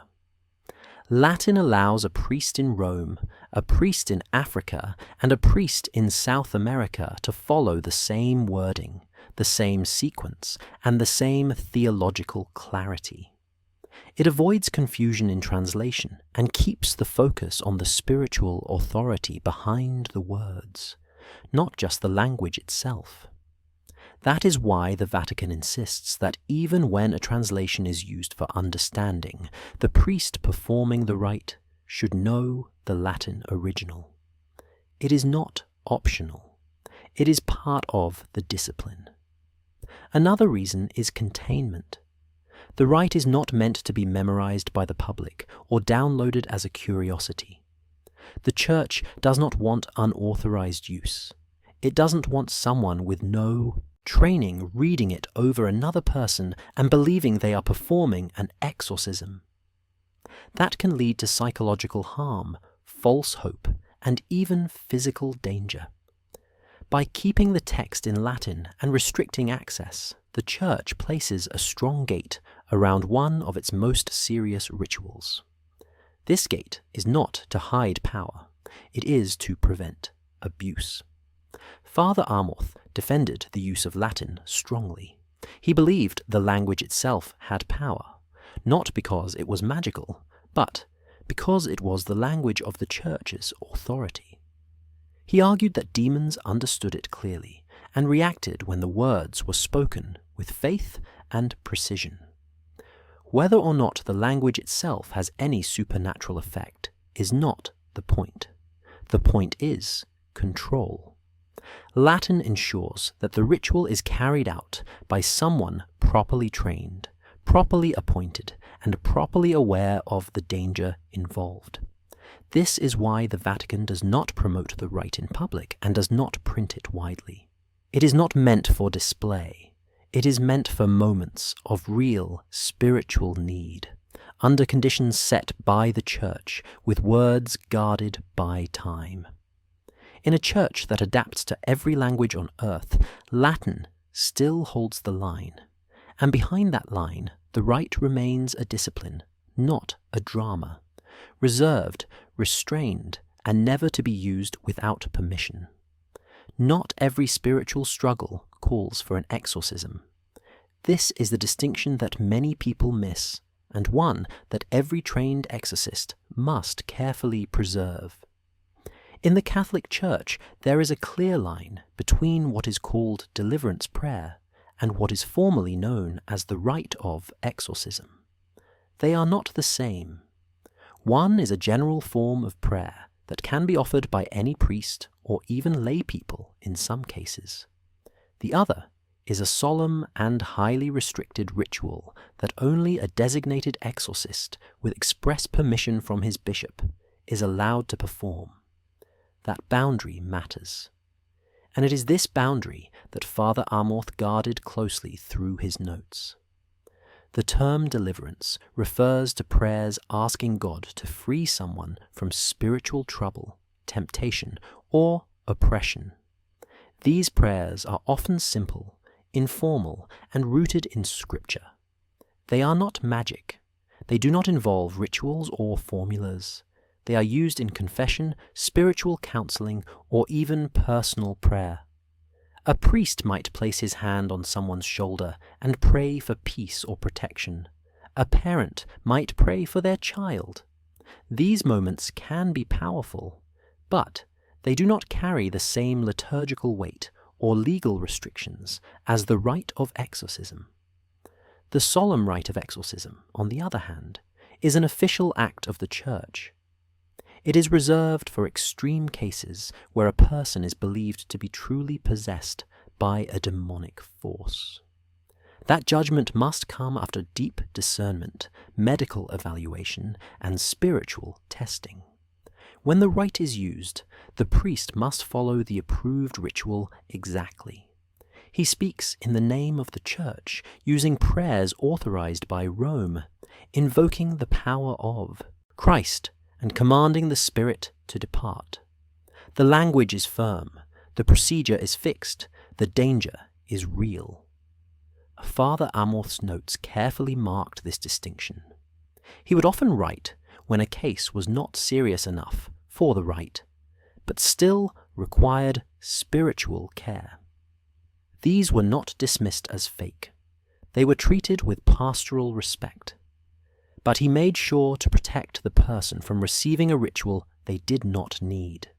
Latin allows a priest in Rome, a priest in Africa, and a priest in South America to follow the same wording, the same sequence, and the same theological clarity. It avoids confusion in translation and keeps the focus on the spiritual authority behind the words, not just the language itself. That is why the Vatican insists that even when a translation is used for understanding, the priest performing the rite should know the Latin original. It is not optional. It is part of the discipline. Another reason is containment. The rite is not meant to be memorized by the public or downloaded as a curiosity. The Church does not want unauthorized use. It doesn't want someone with no training reading it over another person and believing they are performing an exorcism. That can lead to psychological harm, false hope, and even physical danger. By keeping the text in Latin and restricting access, the Church places a strong gate around one of its most serious rituals. This gate is not to hide power, it is to prevent abuse. Father Amorth defended the use of Latin strongly. He believed the language itself had power, not because it was magical, but because it was the language of the Church's authority. He argued that demons understood it clearly and reacted when the words were spoken with faith and precision. Whether or not the language itself has any supernatural effect is not the point. The point is control. Latin ensures that the ritual is carried out by someone properly trained, properly appointed, and properly aware of the danger involved. This is why the Vatican does not promote the rite in public and does not print it widely. It is not meant for display. It is meant for moments of real spiritual need, under conditions set by the Church, with words guarded by time. In a church that adapts to every language on earth, Latin still holds the line. And behind that line, the rite remains a discipline, not a drama. Reserved, restrained, and never to be used without permission. Not every spiritual struggle calls for an exorcism. This is the distinction that many people miss, and one that every trained exorcist must carefully preserve. In the Catholic Church, there is a clear line between what is called deliverance prayer and what is formally known as the rite of exorcism. They are not the same. One is a general form of prayer that can be offered by any priest or even lay people in some cases. The other is a solemn and highly restricted ritual that only a designated exorcist with express permission from his bishop is allowed to perform. That boundary matters. And it is this boundary that Father Amorth guarded closely through his notes. The term deliverance refers to prayers asking God to free someone from spiritual trouble, temptation, or oppression. These prayers are often simple, informal, and rooted in Scripture. They are not magic. They do not involve rituals or formulas. They are used in confession, spiritual counseling, or even personal prayer. A priest might place his hand on someone's shoulder and pray for peace or protection. A parent might pray for their child. These moments can be powerful, but they do not carry the same liturgical weight or legal restrictions as the rite of exorcism. The solemn rite of exorcism, on the other hand, is an official act of the Church. It is reserved for extreme cases where a person is believed to be truly possessed by a demonic force. That judgment must come after deep discernment, medical evaluation, and spiritual testing. When the rite is used, the priest must follow the approved ritual exactly. He speaks in the name of the Church, using prayers authorized by Rome, invoking the power of Christ, and commanding the spirit to depart. The language is firm, the procedure is fixed, the danger is real. Father Amorth's notes carefully marked this distinction. He would often write when a case was not serious enough for the rite, but still required spiritual care. These were not dismissed as fake. They were treated with pastoral respect. But he made sure to protect the person from receiving a ritual they did not need.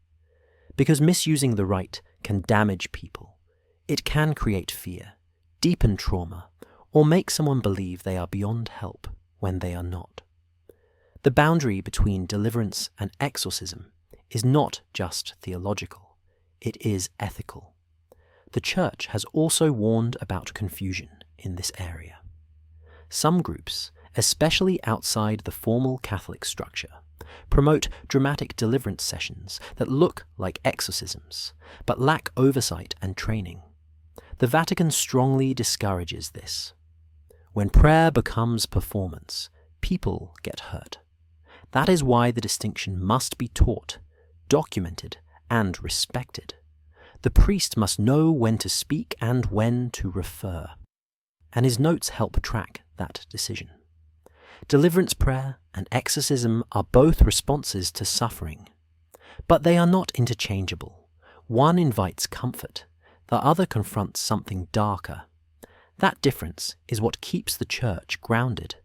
Because misusing the rite can damage people. It can create fear, deepen trauma, or make someone believe they are beyond help when they are not. The boundary between deliverance and exorcism is not just theological, it is ethical. The Church has also warned about confusion in this area. Some groups, especially outside the formal Catholic structure, promote dramatic deliverance sessions that look like exorcisms, but lack oversight and training. The Vatican strongly discourages this. When prayer becomes performance, people get hurt. That is why the distinction must be taught, documented, and respected. The priest must know when to speak and when to refer, and his notes help track that decision. Deliverance prayer and exorcism are both responses to suffering, but they are not interchangeable. One invites comfort, the other confronts something darker. That difference is what keeps the Church grounded,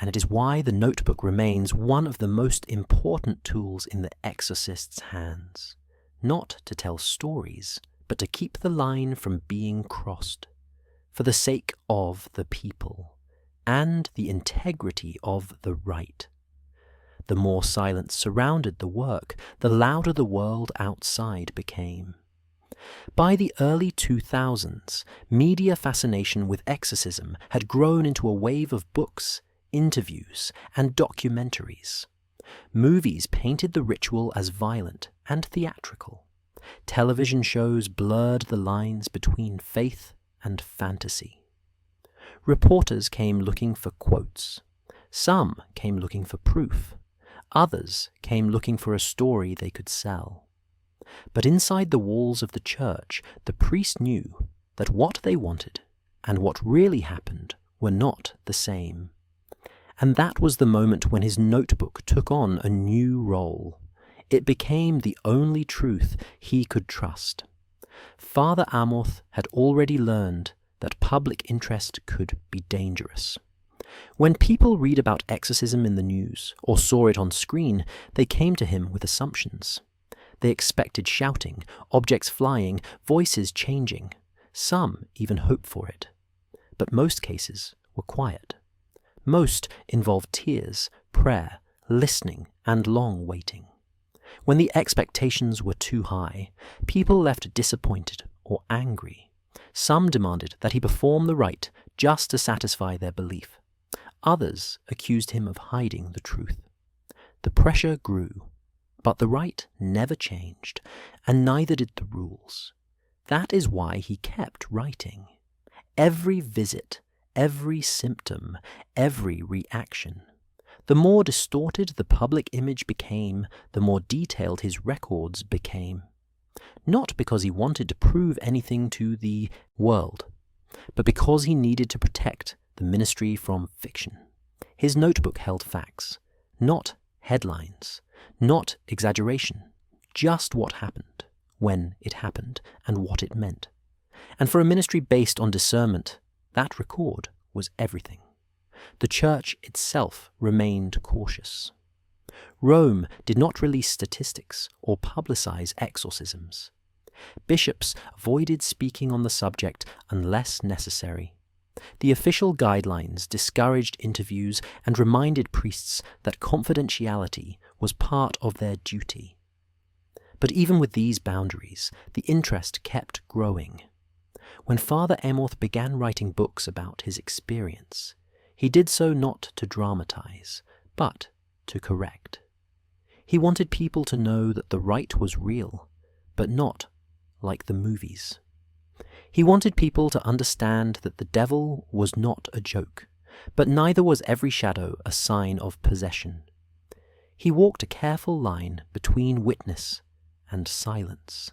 and it is why the notebook remains one of the most important tools in the exorcist's hands. Not to tell stories, but to keep the line from being crossed, for the sake of the people and the integrity of the rite. The more silence surrounded the work, the louder the world outside became. By the early 2000s, media fascination with exorcism had grown into a wave of books, interviews, and documentaries. Movies painted the ritual as violent and theatrical. Television shows blurred the lines between faith and fantasy. Reporters came looking for quotes. Some came looking for proof. Others came looking for a story they could sell. But inside the walls of the Church, the priest knew that what they wanted and what really happened were not the same. And that was the moment when his notebook took on a new role. It became the only truth he could trust. Father Amorth had already learned that public interest could be dangerous. When people read about exorcism in the news or saw it on screen, they came to him with assumptions. They expected shouting, objects flying, voices changing. Some even hoped for it. But most cases were quiet. Most involved tears, prayer, listening, and long waiting. When the expectations were too high, people left disappointed or angry. Some demanded that he perform the rite just to satisfy their belief. Others accused him of hiding the truth. The pressure grew, but the rite never changed, and neither did the rules. That is why he kept writing. Every visit, every symptom, every reaction. The more distorted the public image became, the more detailed his records became. Not because he wanted to prove anything to the world, but because he needed to protect the ministry from fiction. His notebook held facts, not headlines, Not exaggeration, just what happened, when it happened, and what it meant. And for a ministry based on discernment, that record was everything. The church itself remained cautious. Rome did not release statistics or publicize exorcisms. Bishops avoided speaking on the subject unless necessary. The official guidelines discouraged interviews and reminded priests that confidentiality was part of their duty. But even with these boundaries, the interest kept growing. When Father Amorth began writing books about his experience, he did so not to dramatize, but to correct. He wanted people to know that the rite was real, but not like the movies. He wanted people to understand that the devil was not a joke, but neither was every shadow a sign of possession. He walked a careful line between witness and silence.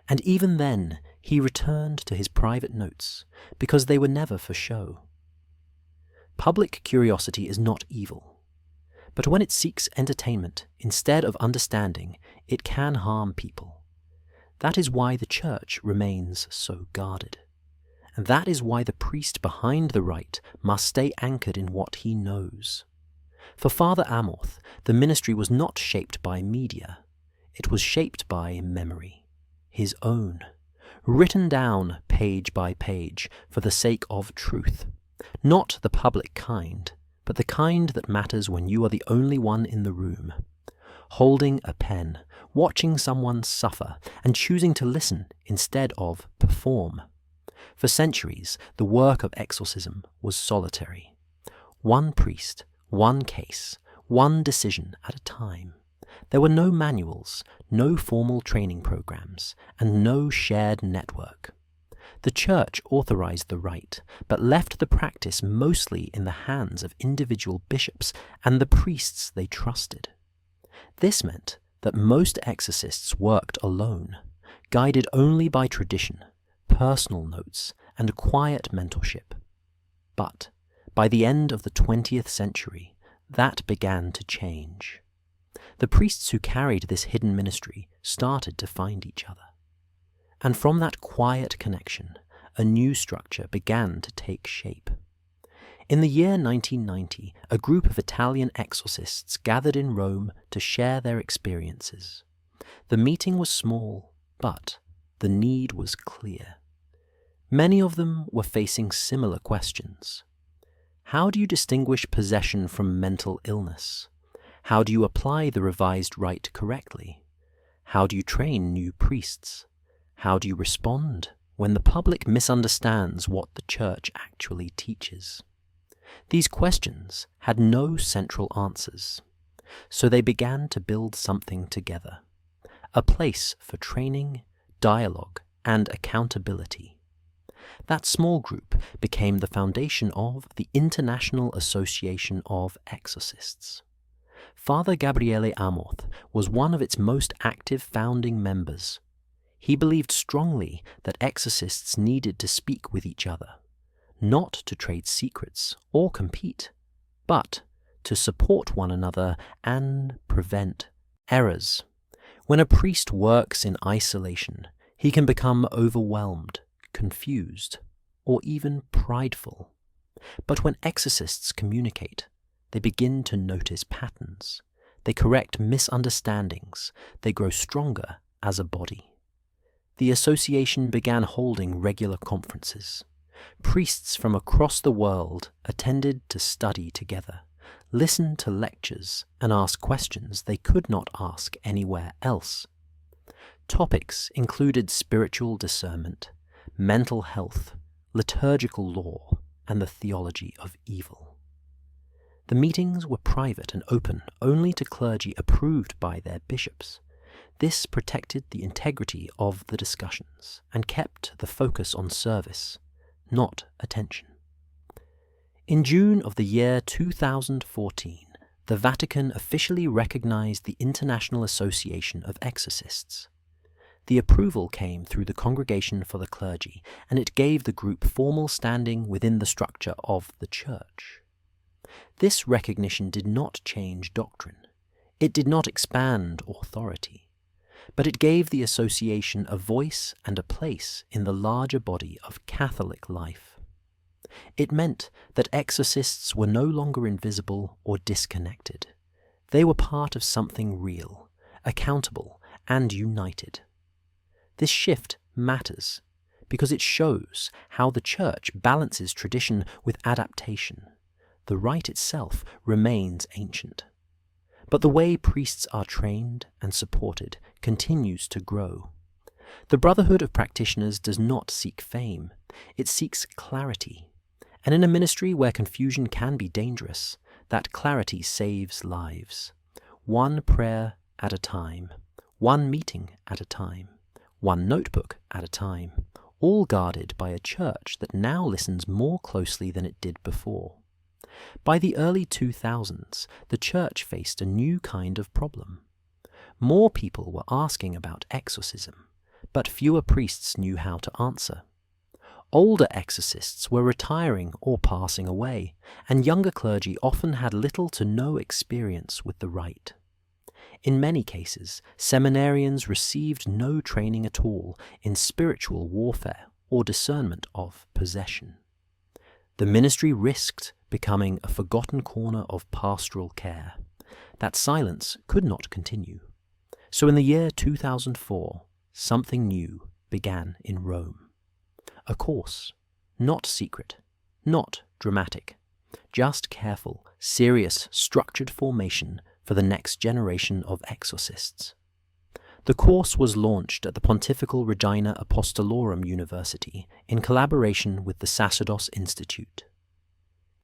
And even then, he returned to his private notes, because they were never for show. Public curiosity is not evil, but when it seeks entertainment instead of understanding, it can harm people. That is why the church remains so guarded. And that is why the priest behind the rite must stay anchored in what he knows. For Father Amorth, the ministry was not shaped by media. It was shaped by memory, his own, written down page by page for the sake of truth. Not the public kind, but the kind that matters when you are the only one in the room. Holding a pen, watching someone suffer, and choosing to listen instead of perform. For centuries, the work of exorcism was solitary. One priest, one case, one decision at a time. There were no manuals, no formal training programs, and no shared network. The church authorized the rite, but left the practice mostly in the hands of individual bishops and the priests they trusted. This meant that most exorcists worked alone, guided only by tradition, personal notes, and quiet mentorship. But by the end of the 20th century, that began to change. The priests who carried this hidden ministry started to find each other. And from that quiet connection, a new structure began to take shape. In the year 1990, a group of Italian exorcists gathered in Rome to share their experiences. The meeting was small, but the need was clear. Many of them were facing similar questions. How do you distinguish possession from mental illness? How do you apply the revised rite correctly? How do you train new priests? How do you respond when the public misunderstands what the church actually teaches? These questions had no central answers, so they began to build something together, a place for training, dialogue, and accountability. That small group became the foundation of the International Association of Exorcists. Father Gabriele Amorth was one of its most active founding members. He believed strongly that exorcists needed to speak with each other, not to trade secrets or compete, but to support one another and prevent errors. When a priest works in isolation, he can become overwhelmed, confused, or even prideful. But when exorcists communicate, they begin to notice patterns. They correct misunderstandings. They grow stronger as a body. The association began holding regular conferences. Priests from across the world attended to study together, listen to lectures, and ask questions they could not ask anywhere else. Topics included spiritual discernment, mental health, liturgical law, and the theology of evil. The meetings were private and open only to clergy approved by their bishops. This protected the integrity of the discussions and kept the focus on service, not attention. In June of the year 2014, the Vatican officially recognized the International Association of Exorcists. The approval came through the Congregation for the Clergy, and it gave the group formal standing within the structure of the Church. This recognition did not change doctrine. It did not expand authority, but it gave the association a voice and a place in the larger body of Catholic life. It meant that exorcists were no longer invisible or disconnected. They were part of something real, accountable, and united. This shift matters because it shows how the Church balances tradition with adaptation. The rite itself remains ancient, but the way priests are trained and supported continues to grow. The Brotherhood of Practitioners does not seek fame, it seeks clarity. And in a ministry where confusion can be dangerous, that clarity saves lives. One prayer at a time, one meeting at a time, one notebook at a time, all guarded by a church that now listens more closely than it did before. By the early 2000s, the church faced a new kind of problem. More people were asking about exorcism, but fewer priests knew how to answer. Older exorcists were retiring or passing away, and younger clergy often had little to no experience with the rite. In many cases, seminarians received no training at all in spiritual warfare or discernment of possession. The ministry risked becoming a forgotten corner of pastoral care. That silence could not continue. So in the year 2004, something new began in Rome. A course, not secret, not dramatic, just careful, serious, structured formation for the next generation of exorcists. The course was launched at the Pontifical Regina Apostolorum University in collaboration with the Sacerdos Institute.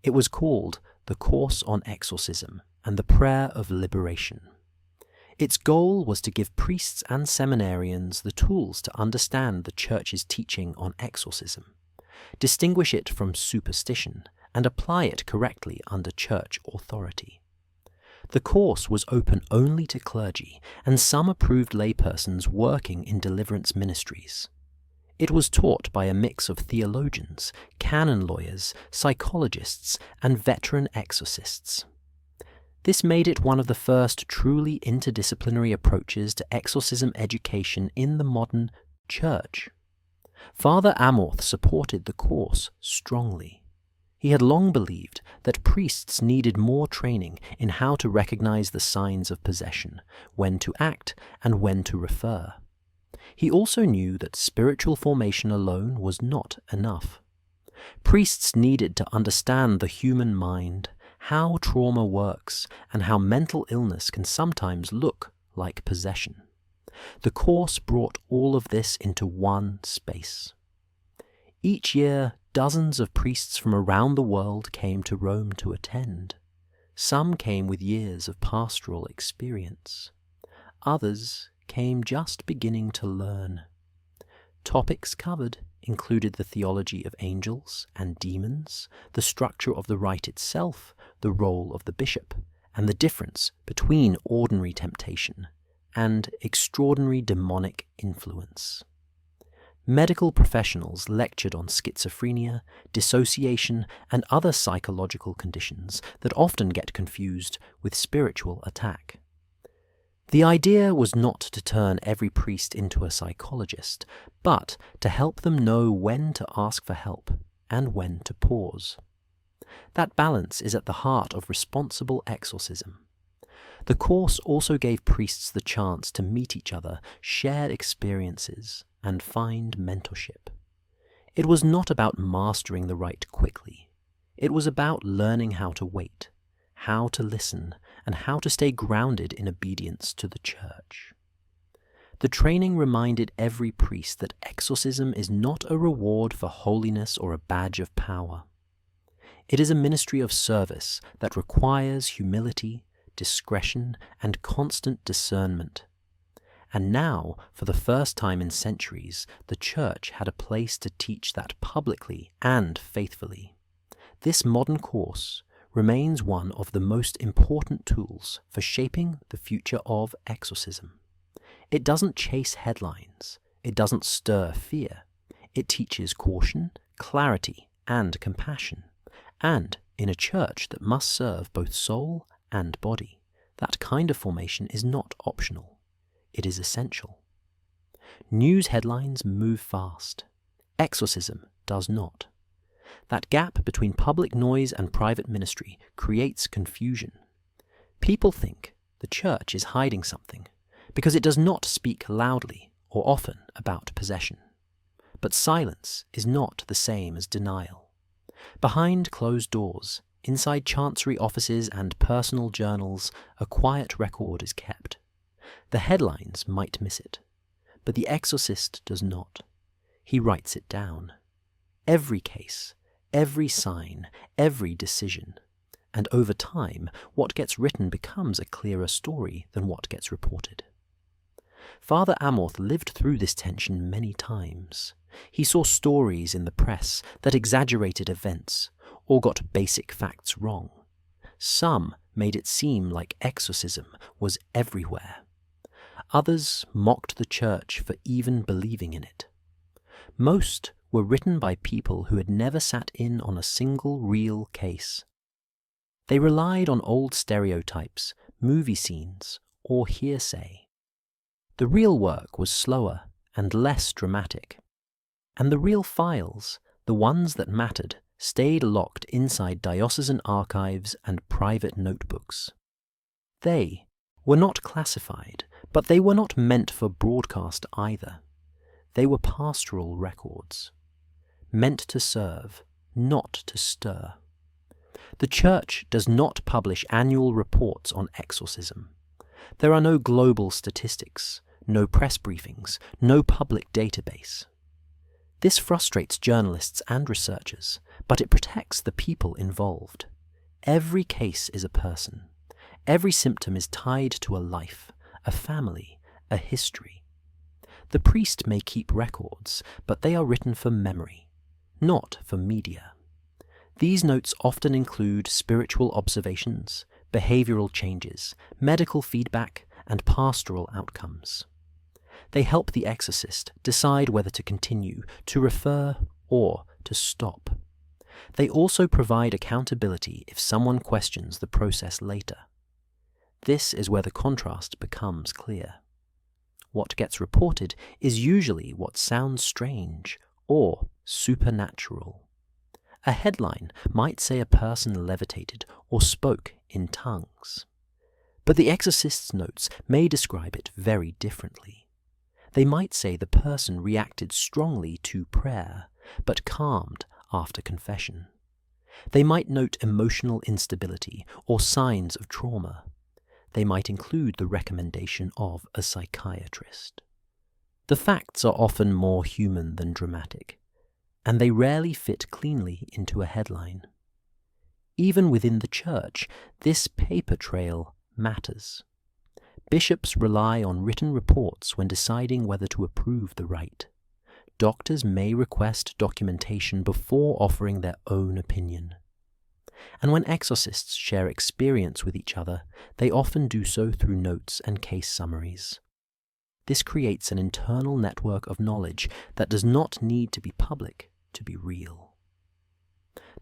It was called the Course on Exorcism and the Prayer of Liberation. Its goal was to give priests and seminarians the tools to understand the Church's teaching on exorcism, distinguish it from superstition, and apply it correctly under Church authority. The course was open only to clergy and some approved laypersons working in deliverance ministries. It was taught by a mix of theologians, canon lawyers, psychologists, and veteran exorcists. This made it one of the first truly interdisciplinary approaches to exorcism education in the modern Church. Father Amorth supported the course strongly. He had long believed that priests needed more training in how to recognize the signs of possession, when to act, and when to refer. He also knew that spiritual formation alone was not enough. Priests needed to understand the human mind, how trauma works, and how mental illness can sometimes look like possession. The course brought all of this into one space. Each year, dozens of priests from around the world came to Rome to attend. Some came with years of pastoral experience. Others came just beginning to learn. Topics covered included the theology of angels and demons, the structure of the rite itself, the role of the bishop, and the difference between ordinary temptation and extraordinary demonic influence. Medical professionals lectured on schizophrenia, dissociation, and other psychological conditions that often get confused with spiritual attack. The idea was not to turn every priest into a psychologist, but to help them know when to ask for help and when to pause. That balance is at the heart of responsible exorcism. The course also gave priests the chance to meet each other, share experiences, and find mentorship. It was not about mastering the rite quickly. It was about learning how to wait, how to listen, and how to stay grounded in obedience to the Church. The training reminded every priest that exorcism is not a reward for holiness or a badge of power. It is a ministry of service that requires humility, discretion, and constant discernment. And now, for the first time in centuries, the Church had a place to teach that publicly and faithfully. This modern course remains one of the most important tools for shaping the future of exorcism. It doesn't chase headlines. It doesn't stir fear. It teaches caution, clarity, and compassion. And in a church that must serve both soul and body, That kind of formation is not optional. It is essential. News headlines move fast. Exorcism does not. That gap between public noise and private ministry creates confusion. People think the church is hiding something because it does not speak loudly or often about possession. But silence is not the same as denial. Behind closed doors, inside chancery offices and personal journals, a quiet record is kept. The headlines might miss it, but the exorcist does not. He writes it down. Every case, every sign, every decision. And over time, what gets written becomes a clearer story than what gets reported. Father Amorth lived through this tension many times. He saw stories in the press that exaggerated events or got basic facts wrong. Some made it seem like exorcism was everywhere. Others mocked the church for even believing in it. Most were written by people who had never sat in on a single real case. They relied on old stereotypes, movie scenes, or hearsay. The real work was slower and less dramatic. And the real files, the ones that mattered, stayed locked inside diocesan archives and private notebooks. They were not classified, but they were not meant for broadcast either. They were pastoral records, meant to serve, not to stir. The Church does not publish annual reports on exorcism. There are no global statistics, no press briefings, no public database. This frustrates journalists and researchers, but it protects the people involved. Every case is a person. Every symptom is tied to a life, a family, a history. The priest may keep records, but they are written for memory, not for media. These notes often include spiritual observations, behavioral changes, medical feedback, and pastoral outcomes. They help the exorcist decide whether to continue, to refer, or to stop. They also provide accountability if someone questions the process later. This is where the contrast becomes clear. What gets reported is usually what sounds strange or supernatural. A headline might say a person levitated or spoke in tongues. But the exorcist's notes may describe it very differently. They might say the person reacted strongly to prayer, but calmed after confession. They might note emotional instability or signs of trauma. They might include the recommendation of a psychiatrist. The facts are often more human than dramatic, and they rarely fit cleanly into a headline. Even within the church, this paper trail matters. Bishops rely on written reports when deciding whether to approve the rite. Doctors may request documentation before offering their own opinion. And when exorcists share experience with each other, they often do so through notes and case summaries. This creates an internal network of knowledge that does not need to be public to be real.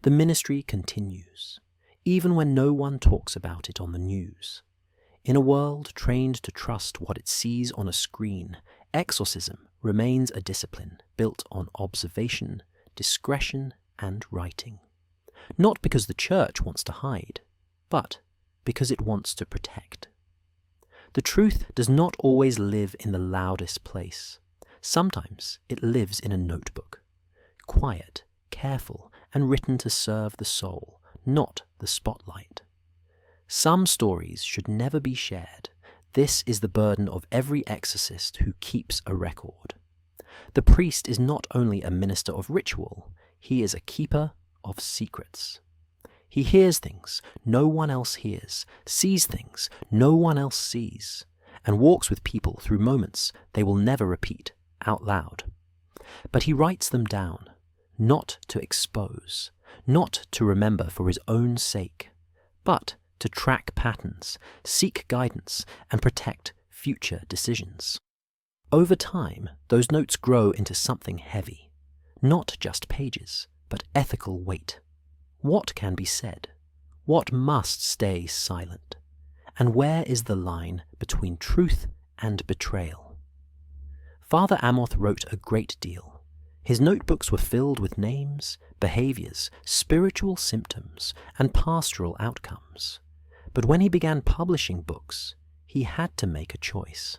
The ministry continues, even when no one talks about it on the news. In a world trained to trust what it sees on a screen, exorcism remains a discipline built on observation, discretion, and writing. Not because the church wants to hide, but because it wants to protect. The truth does not always live in the loudest place. Sometimes it lives in a notebook, quiet, careful, and written to serve the soul, not the spotlight. Some stories should never be shared. This is the burden of every exorcist who keeps a record. The priest is not only a minister of ritual, he is a keeper of secrets. He hears things no one else hears, sees things no one else sees, and walks with people through moments they will never repeat out loud. But he writes them down, not to expose, not to remember for his own sake, but to track patterns, seek guidance, and protect future decisions. Over time, those notes grow into something heavy, not just pages, but ethical weight. What can be said? What must stay silent? And where is the line between truth and betrayal? Father Amoth wrote a great deal. His notebooks were filled with names, behaviours, spiritual symptoms, and pastoral outcomes. But when he began publishing books, he had to make a choice.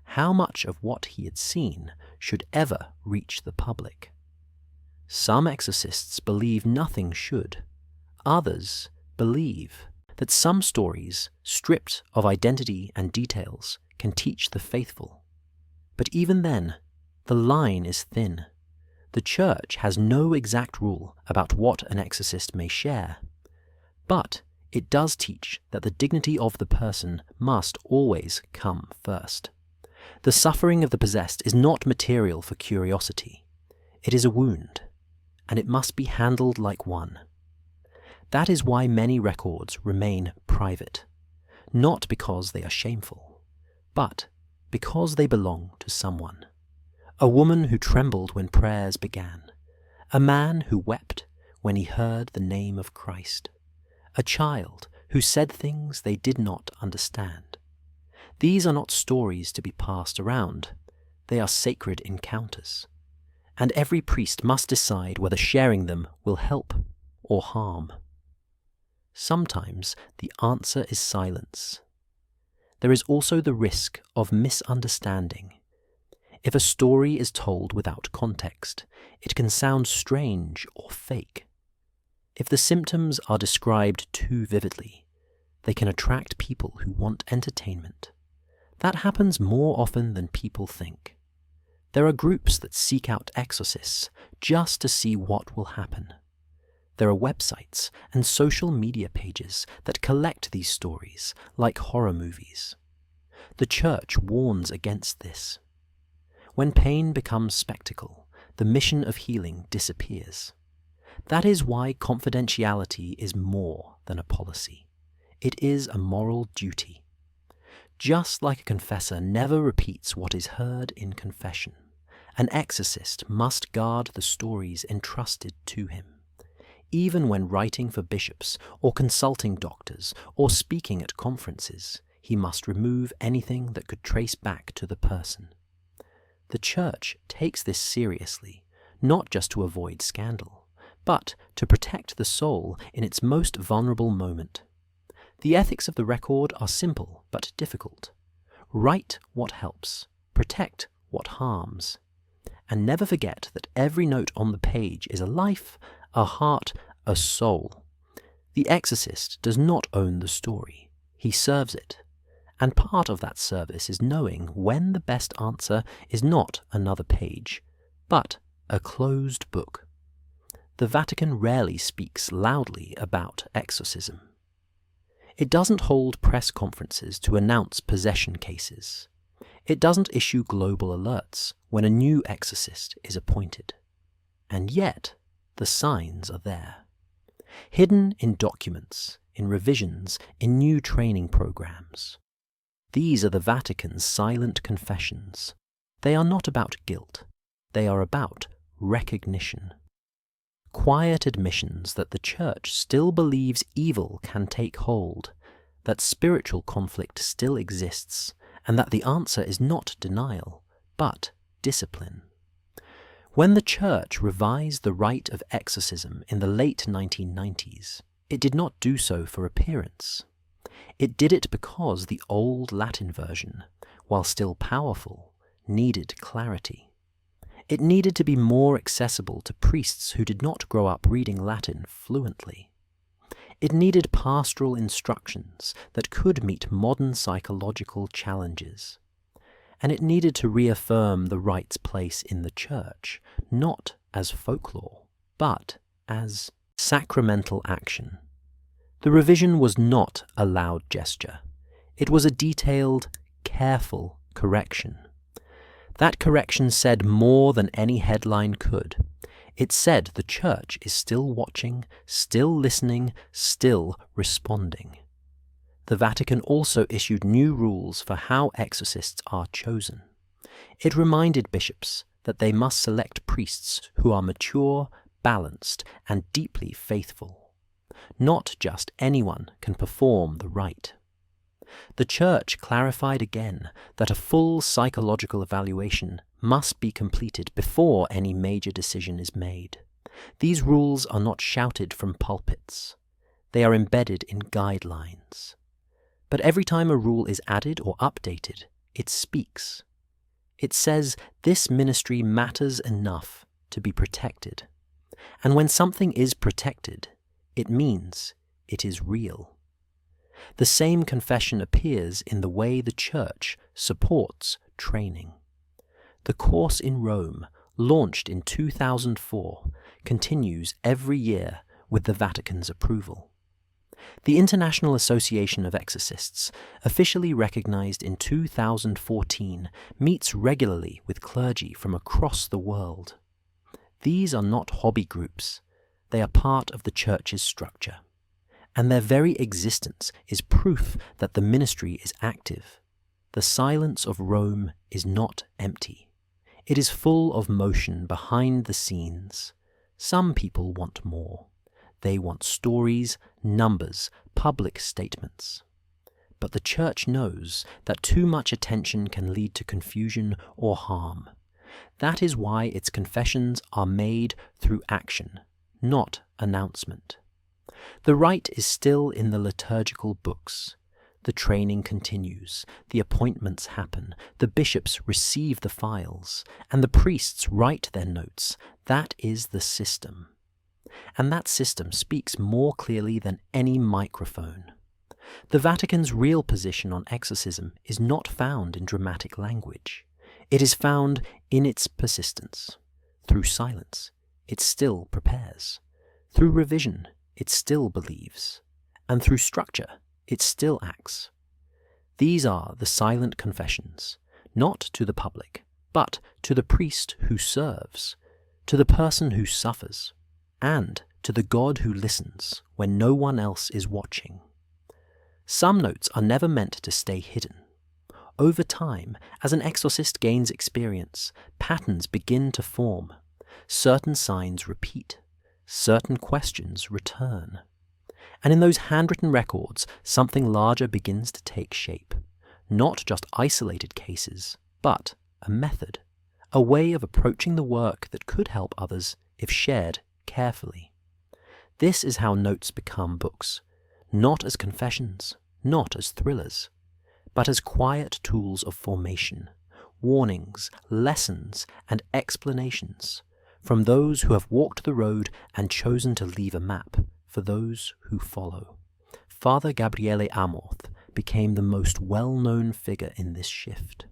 How much of what he had seen should ever reach the public? Some exorcists believe nothing should. Others believe that some stories, stripped of identity and details, can teach the faithful. But even then, the line is thin. The Church has no exact rule about what an exorcist may share. But it does teach that the dignity of the person must always come first. The suffering of the possessed is not material for curiosity. It is a wound, and it must be handled like one. That is why many records remain private, not because they are shameful, but because they belong to someone. A woman who trembled when prayers began, a man who wept when he heard the name of Christ, a child who said things they did not understand. These are not stories to be passed around. They are sacred encounters, and every priest must decide whether sharing them will help or harm. Sometimes the answer is silence. There is also the risk of misunderstanding. If a story is told without context, it can sound strange or fake. If the symptoms are described too vividly, they can attract people who want entertainment. That happens more often than people think. There are groups that seek out exorcists just to see what will happen. There are websites and social media pages that collect these stories like horror movies. The Church warns against this. When pain becomes spectacle, the mission of healing disappears. That is why confidentiality is more than a policy. It is a moral duty. Just like a confessor never repeats what is heard in confession, an exorcist must guard the stories entrusted to him. Even when writing for bishops or consulting doctors or speaking at conferences, he must remove anything that could trace back to the person. The Church takes this seriously, not just to avoid scandal, but to protect the soul in its most vulnerable moment. The ethics of the record are simple but difficult. Write what helps, protect what harms, and never forget that every note on the page is a life, a heart, a soul. The exorcist does not own the story, he serves it. And part of that service is knowing when the best answer is not another page, but a closed book. The Vatican rarely speaks loudly about exorcism. It doesn't hold press conferences to announce possession cases. It doesn't issue global alerts when a new exorcist is appointed. And yet, the signs are there. Hidden in documents, in revisions, in new training programs. These are the Vatican's silent confessions. They are not about guilt. They are about recognition. Quiet admissions that the Church still believes evil can take hold, that spiritual conflict still exists, and that the answer is not denial, but discipline. When the Church revised the rite of exorcism in the late 1990s, it did not do so for appearance. It did it because the old Latin version, while still powerful, needed clarity. It needed to be more accessible to priests who did not grow up reading Latin fluently. It needed pastoral instructions that could meet modern psychological challenges. And it needed to reaffirm the rite's place in the Church, not as folklore, but as sacramental action. The revision was not a loud gesture. It was a detailed, careful correction. That correction said more than any headline could. It said the Church is still watching, still listening, still responding. The Vatican also issued new rules for how exorcists are chosen. It reminded bishops that they must select priests who are mature, balanced, and deeply faithful. Not just anyone can perform the rite. The Church clarified again that a full psychological evaluation must be completed before any major decision is made. These rules are not shouted from pulpits. They are embedded in guidelines. But every time a rule is added or updated, it speaks. It says this ministry matters enough to be protected. And when something is protected, it means it is real. The same confession appears in the way the Church supports training. The course in Rome, launched in 2004, continues every year with the Vatican's approval. The International Association of Exorcists, officially recognized in 2014, meets regularly with clergy from across the world. These are not hobby groups. They are part of the Church's structure. And their very existence is proof that the ministry is active. The silence of Rome is not empty. It is full of motion behind the scenes. Some people want more. They want stories, numbers, public statements. But the Church knows that too much attention can lead to confusion or harm. That is why its confessions are made through action, not announcement. The rite is still in the liturgical books. The training continues, the appointments happen, the bishops receive the files, and the priests write their notes. That is the system. And that system speaks more clearly than any microphone. The Vatican's real position on exorcism is not found in dramatic language. It is found in its persistence. Through silence, it still prepares. Through revision, it still believes. And through structure, it still acts. These are the silent confessions, not to the public, but to the priest who serves, to the person who suffers, and to the God who listens when no one else is watching. Some notes are never meant to stay hidden. Over time, as an exorcist gains experience, patterns begin to form. Certain signs repeat. Certain questions return. And in those handwritten records, something larger begins to take shape. Not just isolated cases, but a method, a way of approaching the work that could help others if shared carefully. This is how notes become books, not as confessions, not as thrillers, but as quiet tools of formation, warnings, lessons, and explanations from those who have walked the road and chosen to leave a map for those who follow. Father Gabriele Amorth became the most well-known figure in this shift.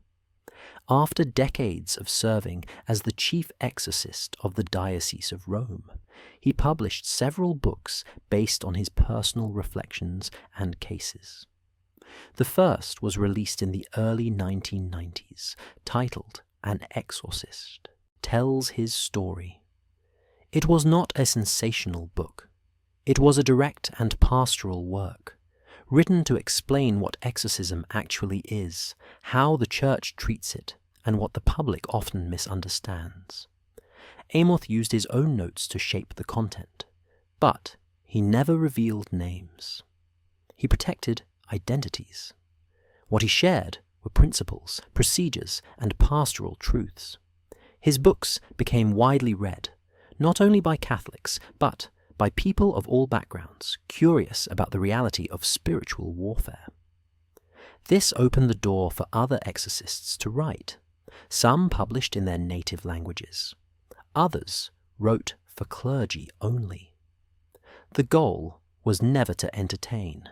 After decades of serving as the chief exorcist of the Diocese of Rome, he published several books based on his personal reflections and cases. The first was released in the early 1990s, titled An Exorcist Tells His Story. It was not a sensational book. It was a direct and pastoral work, written to explain what exorcism actually is, how the Church treats it, and what the public often misunderstands. Amorth used his own notes to shape the content, but he never revealed names. He protected identities. What he shared were principles, procedures, and pastoral truths. His books became widely read, not only by Catholics, but by people of all backgrounds curious about the reality of spiritual warfare. This opened the door for other exorcists to write. Some published in their native languages. Others wrote for clergy only. The goal was never to entertain.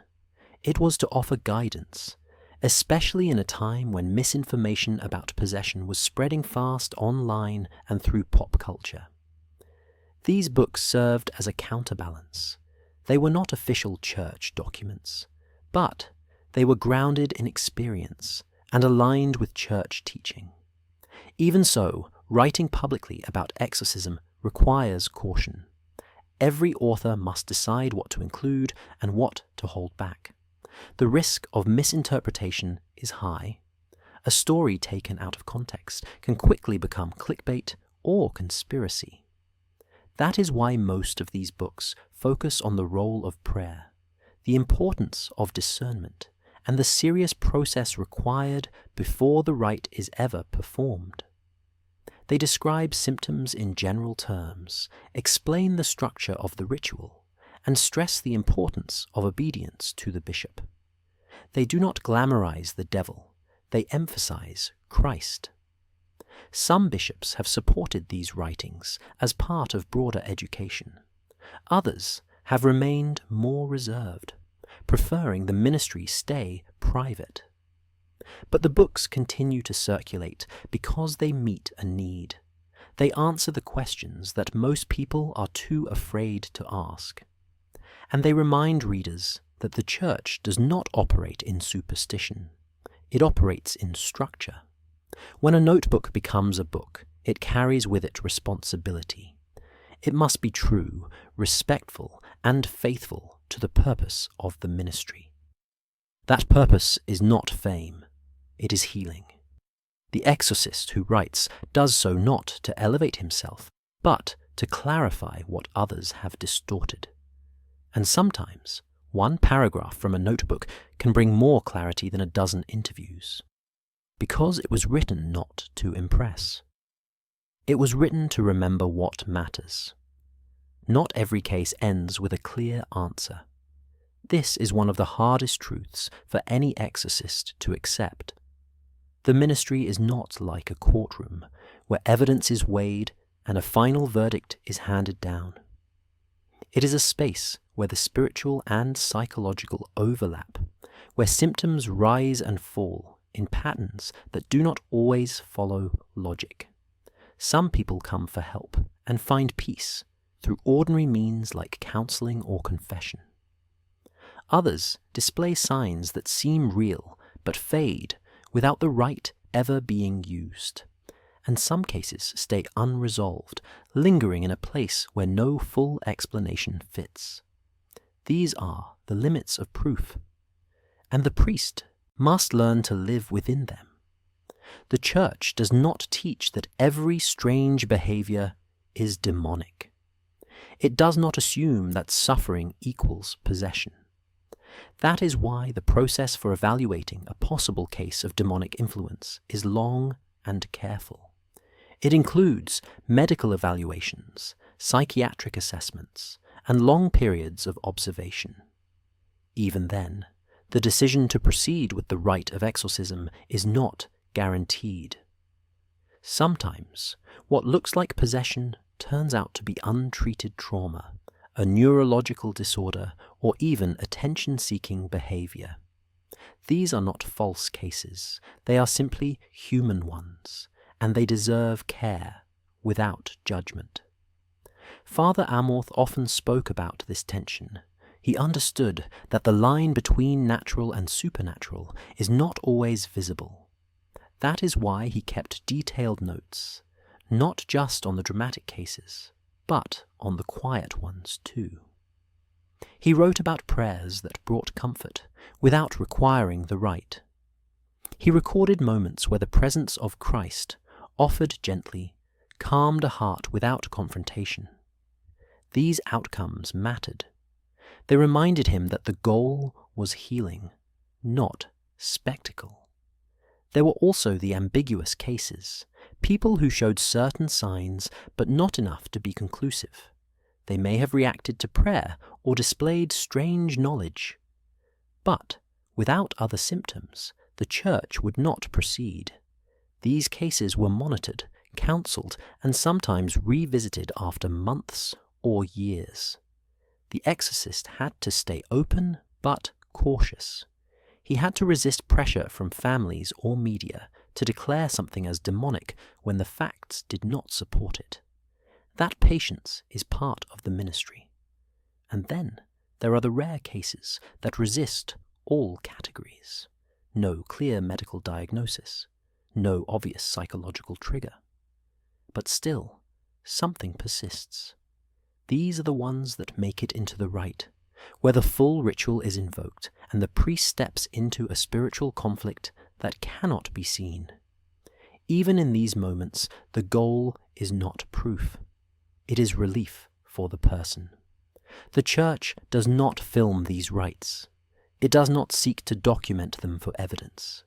It was to offer guidance, especially in a time when misinformation about possession was spreading fast online and through pop culture. These books served as a counterbalance. They were not official church documents, but they were grounded in experience and aligned with church teaching. Even so, writing publicly about exorcism requires caution. Every author must decide what to include and what to hold back. The risk of misinterpretation is high. A story taken out of context can quickly become clickbait or conspiracy. That is why most of these books focus on the role of prayer, the importance of discernment, and the serious process required before the rite is ever performed. They describe symptoms in general terms, explain the structure of the ritual, and stress the importance of obedience to the bishop. They do not glamorize the devil, they emphasize Christ. Some bishops have supported these writings as part of broader education. Others have remained more reserved, preferring the ministry stay private. But the books continue to circulate because they meet a need. They answer the questions that most people are too afraid to ask. And they remind readers that the Church does not operate in superstition. It operates in structure. When a notebook becomes a book, it carries with it responsibility. It must be true, respectful, and faithful to the purpose of the ministry. That purpose is not fame, it is healing. The exorcist who writes does so not to elevate himself, but to clarify what others have distorted. And sometimes, one paragraph from a notebook can bring more clarity than a dozen interviews. Because it was written not to impress. It was written to remember what matters. Not every case ends with a clear answer. This is one of the hardest truths for any exorcist to accept. The ministry is not like a courtroom where evidence is weighed and a final verdict is handed down. It is a space where the spiritual and psychological overlap, where symptoms rise and fall in patterns that do not always follow logic. Some people come for help and find peace through ordinary means like counseling or confession. Others display signs that seem real but fade without the rite ever being used. And some cases stay unresolved, lingering in a place where no full explanation fits. These are the limits of proof, and the priest must learn to live within them. The Church does not teach that every strange behavior is demonic. It does not assume that suffering equals possession. That is why the process for evaluating a possible case of demonic influence is long and careful. It includes medical evaluations, psychiatric assessments, and long periods of observation. Even then, the decision to proceed with the rite of exorcism is not guaranteed. Sometimes, what looks like possession turns out to be untreated trauma, a neurological disorder, or even attention-seeking behavior. These are not false cases, they are simply human ones, and they deserve care without judgment. Father Amorth often spoke about this tension. He understood that the line between natural and supernatural is not always visible. That is why he kept detailed notes, not just on the dramatic cases, but on the quiet ones too. He wrote about prayers that brought comfort without requiring the rite. He recorded moments where the presence of Christ, offered gently, calmed a heart without confrontation. These outcomes mattered. They reminded him that the goal was healing, not spectacle. There were also the ambiguous cases, people who showed certain signs but not enough to be conclusive. They may have reacted to prayer or displayed strange knowledge. But without other symptoms, the Church would not proceed. These cases were monitored, counseled, and sometimes revisited after months or years. The exorcist had to stay open but cautious. He had to resist pressure from families or media to declare something as demonic when the facts did not support it. That patience is part of the ministry. And then there are the rare cases that resist all categories. No clear medical diagnosis, no obvious psychological trigger. But still, something persists. These are the ones that make it into the rite, where the full ritual is invoked and the priest steps into a spiritual conflict that cannot be seen. Even in these moments, the goal is not proof. It is relief for the person. The Church does not film these rites. It does not seek to document them for evidence.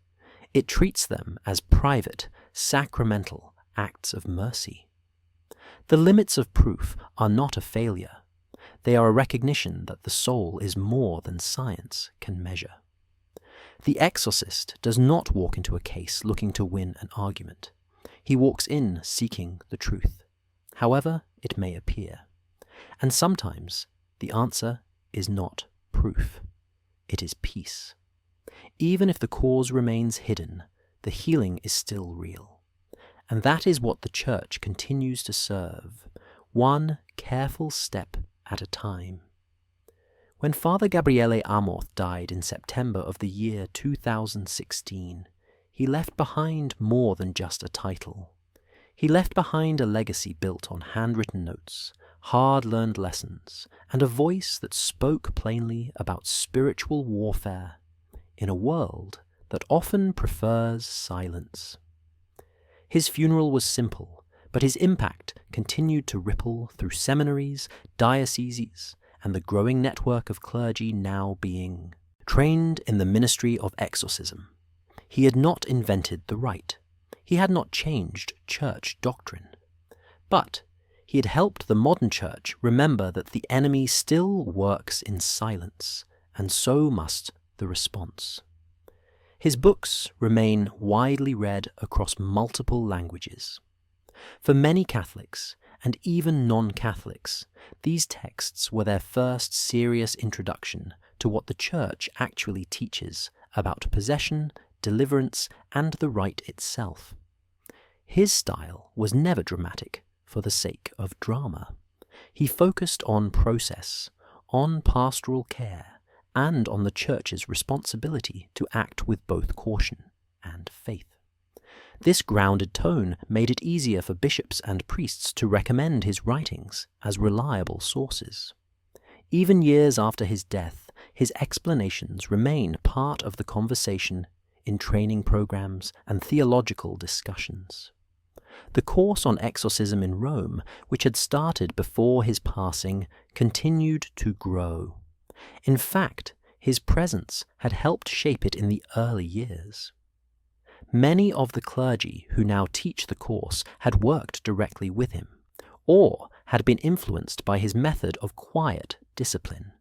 It treats them as private, sacramental acts of mercy. The limits of proof are not a failure. They are a recognition that the soul is more than science can measure. The exorcist does not walk into a case looking to win an argument. He walks in seeking the truth, however it may appear. And sometimes the answer is not proof. It is peace. Even if the cause remains hidden, the healing is still real. And that is what the Church continues to serve, one careful step at a time. When Father Gabriele Amorth died in September of the year 2016, he left behind more than just a title. He left behind a legacy built on handwritten notes, hard-learned lessons, and a voice that spoke plainly about spiritual warfare in a world that often prefers silence. His funeral was simple, but his impact continued to ripple through seminaries, dioceses, and the growing network of clergy now being trained in the ministry of exorcism. He had not invented the rite. He had not changed church doctrine. But he had helped the modern church remember that the enemy still works in silence, and so must the response. His books remain widely read across multiple languages. For many Catholics, and even non-Catholics, these texts were their first serious introduction to what the Church actually teaches about possession, deliverance, and the rite itself. His style was never dramatic for the sake of drama. He focused on process, on pastoral care, and on the Church's responsibility to act with both caution and faith. This grounded tone made it easier for bishops and priests to recommend his writings as reliable sources. Even years after his death, his explanations remain part of the conversation in training programs and theological discussions. The course on exorcism in Rome, which had started before his passing, continued to grow. In fact, his presence had helped shape it in the early years. Many of the clergy who now teach the course had worked directly with him, or had been influenced by his method of quiet discipline.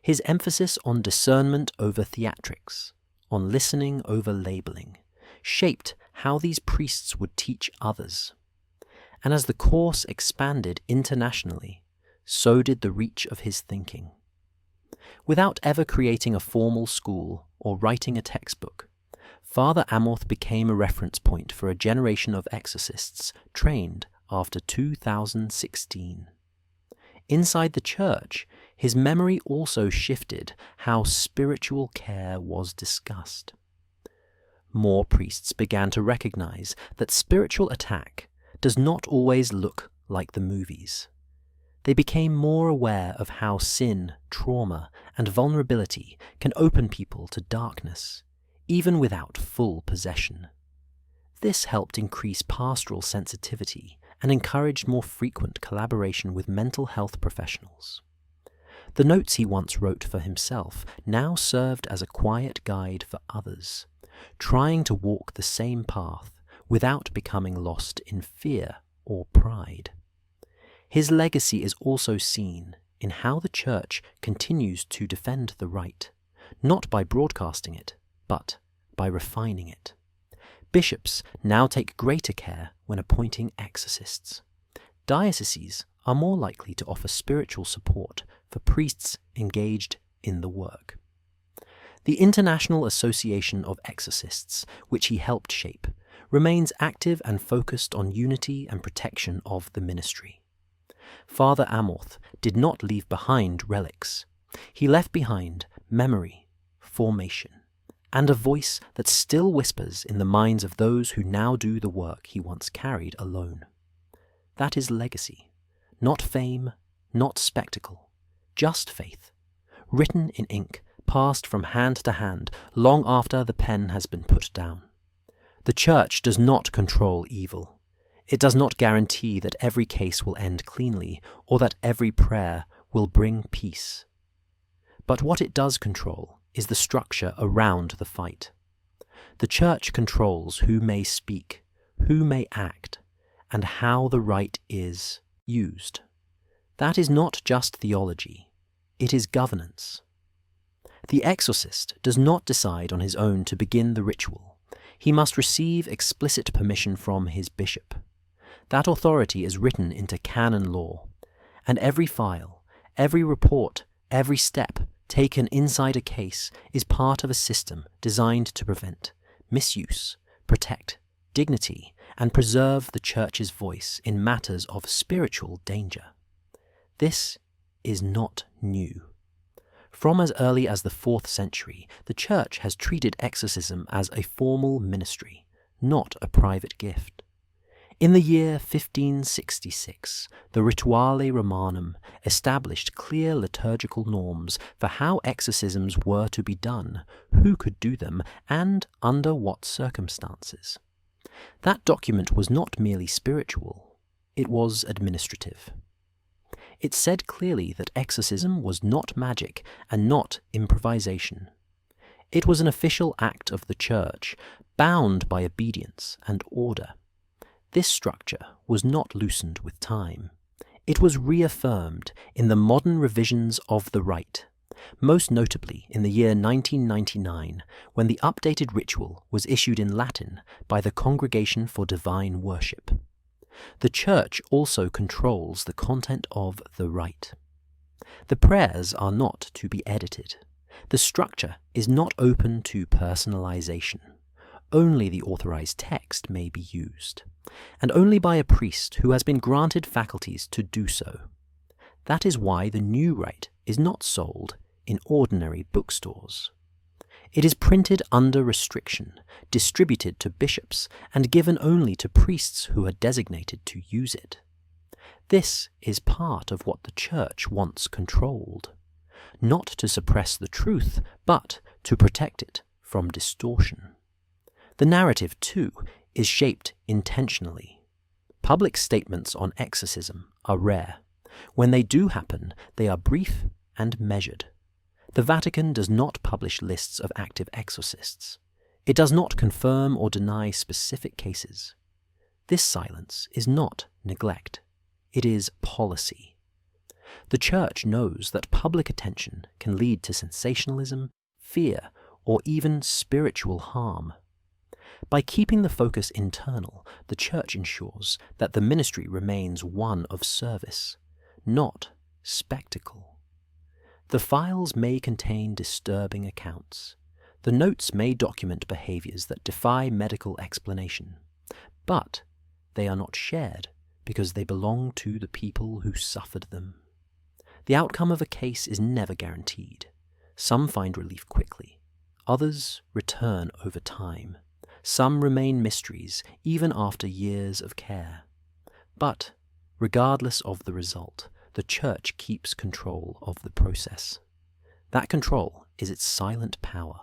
His emphasis on discernment over theatrics, on listening over labeling, shaped how these priests would teach others. And as the course expanded internationally, so did the reach of his thinking. Without ever creating a formal school or writing a textbook, Father Amorth became a reference point for a generation of exorcists trained after 2016. Inside the Church, his memory also shifted how spiritual care was discussed. More priests began to recognize that spiritual attack does not always look like the movies. They became more aware of how sin, trauma, and vulnerability can open people to darkness, even without full possession. This helped increase pastoral sensitivity and encouraged more frequent collaboration with mental health professionals. The notes he once wrote for himself now served as a quiet guide for others, trying to walk the same path without becoming lost in fear or pride. His legacy is also seen in how the Church continues to defend the rite, not by broadcasting it, but by refining it. Bishops now take greater care when appointing exorcists. Dioceses are more likely to offer spiritual support for priests engaged in the work. The International Association of Exorcists, which he helped shape, remains active and focused on unity and protection of the ministry. Father Amorth did not leave behind relics. He left behind memory, formation, and a voice that still whispers in the minds of those who now do the work he once carried alone. That is legacy, not fame, not spectacle, just faith, written in ink, passed from hand to hand long after the pen has been put down. The Church does not control evil. It does not guarantee that every case will end cleanly or that every prayer will bring peace. But what it does control is the structure around the fight. The Church controls who may speak, who may act, and how the right is used. That is not just theology, it is governance. The exorcist does not decide on his own to begin the ritual. He must receive explicit permission from his bishop. That authority is written into canon law, and every file, every report, every step taken inside a case is part of a system designed to prevent misuse, protect dignity, and preserve the Church's voice in matters of spiritual danger. This is not new. From as early as the 4th century, the Church has treated exorcism as a formal ministry, not a private gift. In the year 1566, the Rituale Romanum established clear liturgical norms for how exorcisms were to be done, who could do them, and under what circumstances. That document was not merely spiritual, it was administrative. It said clearly that exorcism was not magic and not improvisation. It was an official act of the Church, bound by obedience and order. This structure was not loosened with time. It was reaffirmed in the modern revisions of the rite, most notably in the year 1999, when the updated ritual was issued in Latin by the Congregation for Divine Worship. The Church also controls the content of the rite. The prayers are not to be edited. The structure is not open to personalization. Only the authorized text may be used, and only by a priest who has been granted faculties to do so. That is why the new rite is not sold in ordinary bookstores. It is printed under restriction, distributed to bishops, and given only to priests who are designated to use it. This is part of what the Church wants controlled, not to suppress the truth, but to protect it from distortion. The narrative, too, is shaped intentionally. Public statements on exorcism are rare. When they do happen, they are brief and measured. The Vatican does not publish lists of active exorcists. It does not confirm or deny specific cases. This silence is not neglect. It is policy. The Church knows that public attention can lead to sensationalism, fear, or even spiritual harm. By keeping the focus internal, the Church ensures that the ministry remains one of service, not spectacle. The files may contain disturbing accounts. The notes may document behaviors that defy medical explanation, but they are not shared because they belong to the people who suffered them. The outcome of a case is never guaranteed. Some find relief quickly. Others return over time. Some remain mysteries even after years of care. But, regardless of the result, the Church keeps control of the process. That control is its silent power.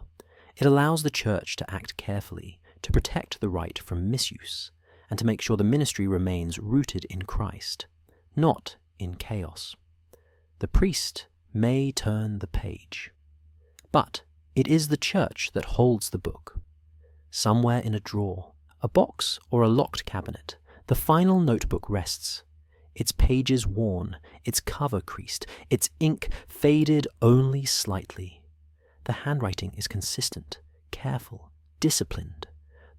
It allows the Church to act carefully, to protect the rite from misuse, and to make sure the ministry remains rooted in Christ, not in chaos. The priest may turn the page, but it is the Church that holds the book. Somewhere in a drawer, a box, or a locked cabinet, the final notebook rests, its pages worn, its cover creased, its ink faded only slightly. The handwriting is consistent, careful, disciplined.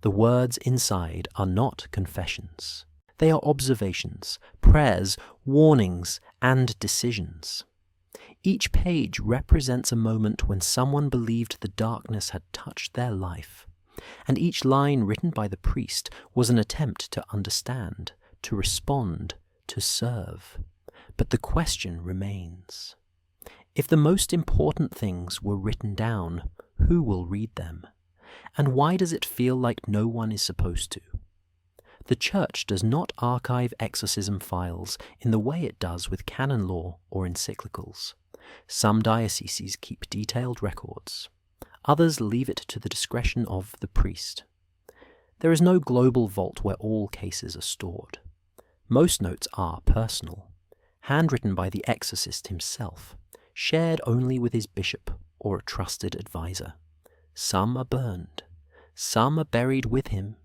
The words inside are not confessions. They are observations, prayers, warnings, and decisions. Each page represents a moment when someone believed the darkness had touched their life, and each line written by the priest was an attempt to understand, to respond, to serve. But the question remains. If the most important things were written down, who will read them? And why does it feel like no one is supposed to? The Church does not archive exorcism files in the way it does with canon law or encyclicals. Some dioceses keep detailed records. Others leave it to the discretion of the priest. There is no global vault where all cases are stored. Most notes are personal, handwritten by the exorcist himself, shared only with his bishop or a trusted advisor. Some are burned. Some are buried with him.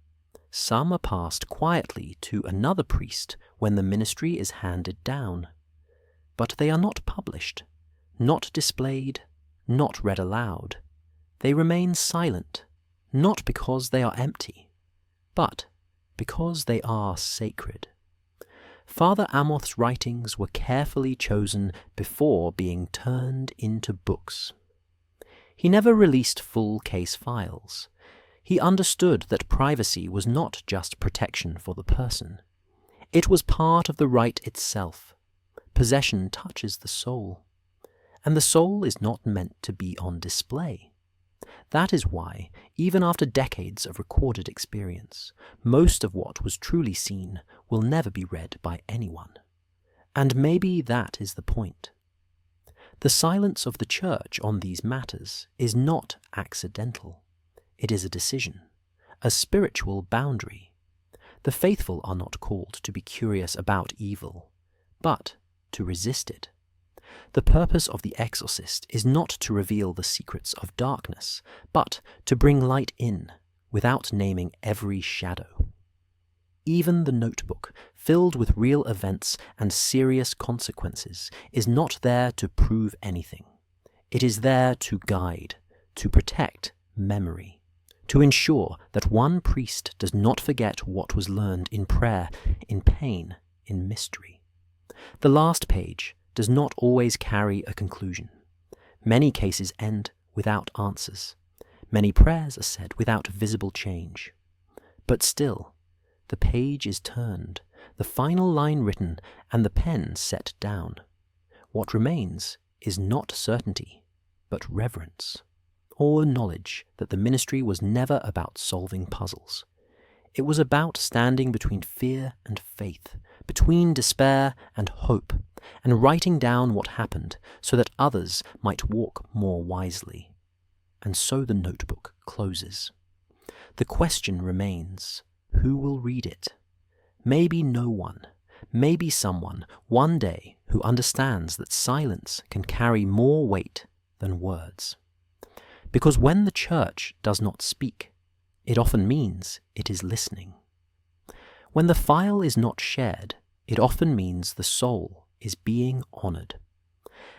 Some are passed quietly to another priest when the ministry is handed down. But they are not published, not displayed, not read aloud. They remain silent, not because they are empty, but because they are sacred. Father Amorth's writings were carefully chosen before being turned into books. He never released full case files. He understood that privacy was not just protection for the person. It was part of the right itself. Possession touches the soul, and the soul is not meant to be on display. That is why, even after decades of recorded experience, most of what was truly seen will never be read by anyone. And maybe that is the point. The silence of the Church on these matters is not accidental. It is a decision, a spiritual boundary. The faithful are not called to be curious about evil, but to resist it. The purpose of the Exorcist is not to reveal the secrets of darkness, but to bring light in, without naming every shadow. Even the notebook, filled with real events and serious consequences, is not there to prove anything. It is there to guide, to protect memory, to ensure that one priest does not forget what was learned in prayer, in pain, in mystery. The last page does not always carry a conclusion. Many cases end without answers. Many prayers are said without visible change. But still, the page is turned, the final line written, and the pen set down. What remains is not certainty, but reverence, or knowledge that the ministry was never about solving puzzles. It was about standing between fear and faith, between despair and hope, and writing down what happened so that others might walk more wisely. And so the notebook closes. The question remains, who will read it? Maybe no one, maybe someone one day who understands that silence can carry more weight than words. Because when the Church does not speak, it often means it is listening. When the file is not shared, it often means the soul is being honored.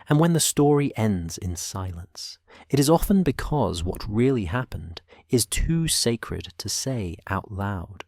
And when the story ends in silence, it is often because what really happened is too sacred to say out loud.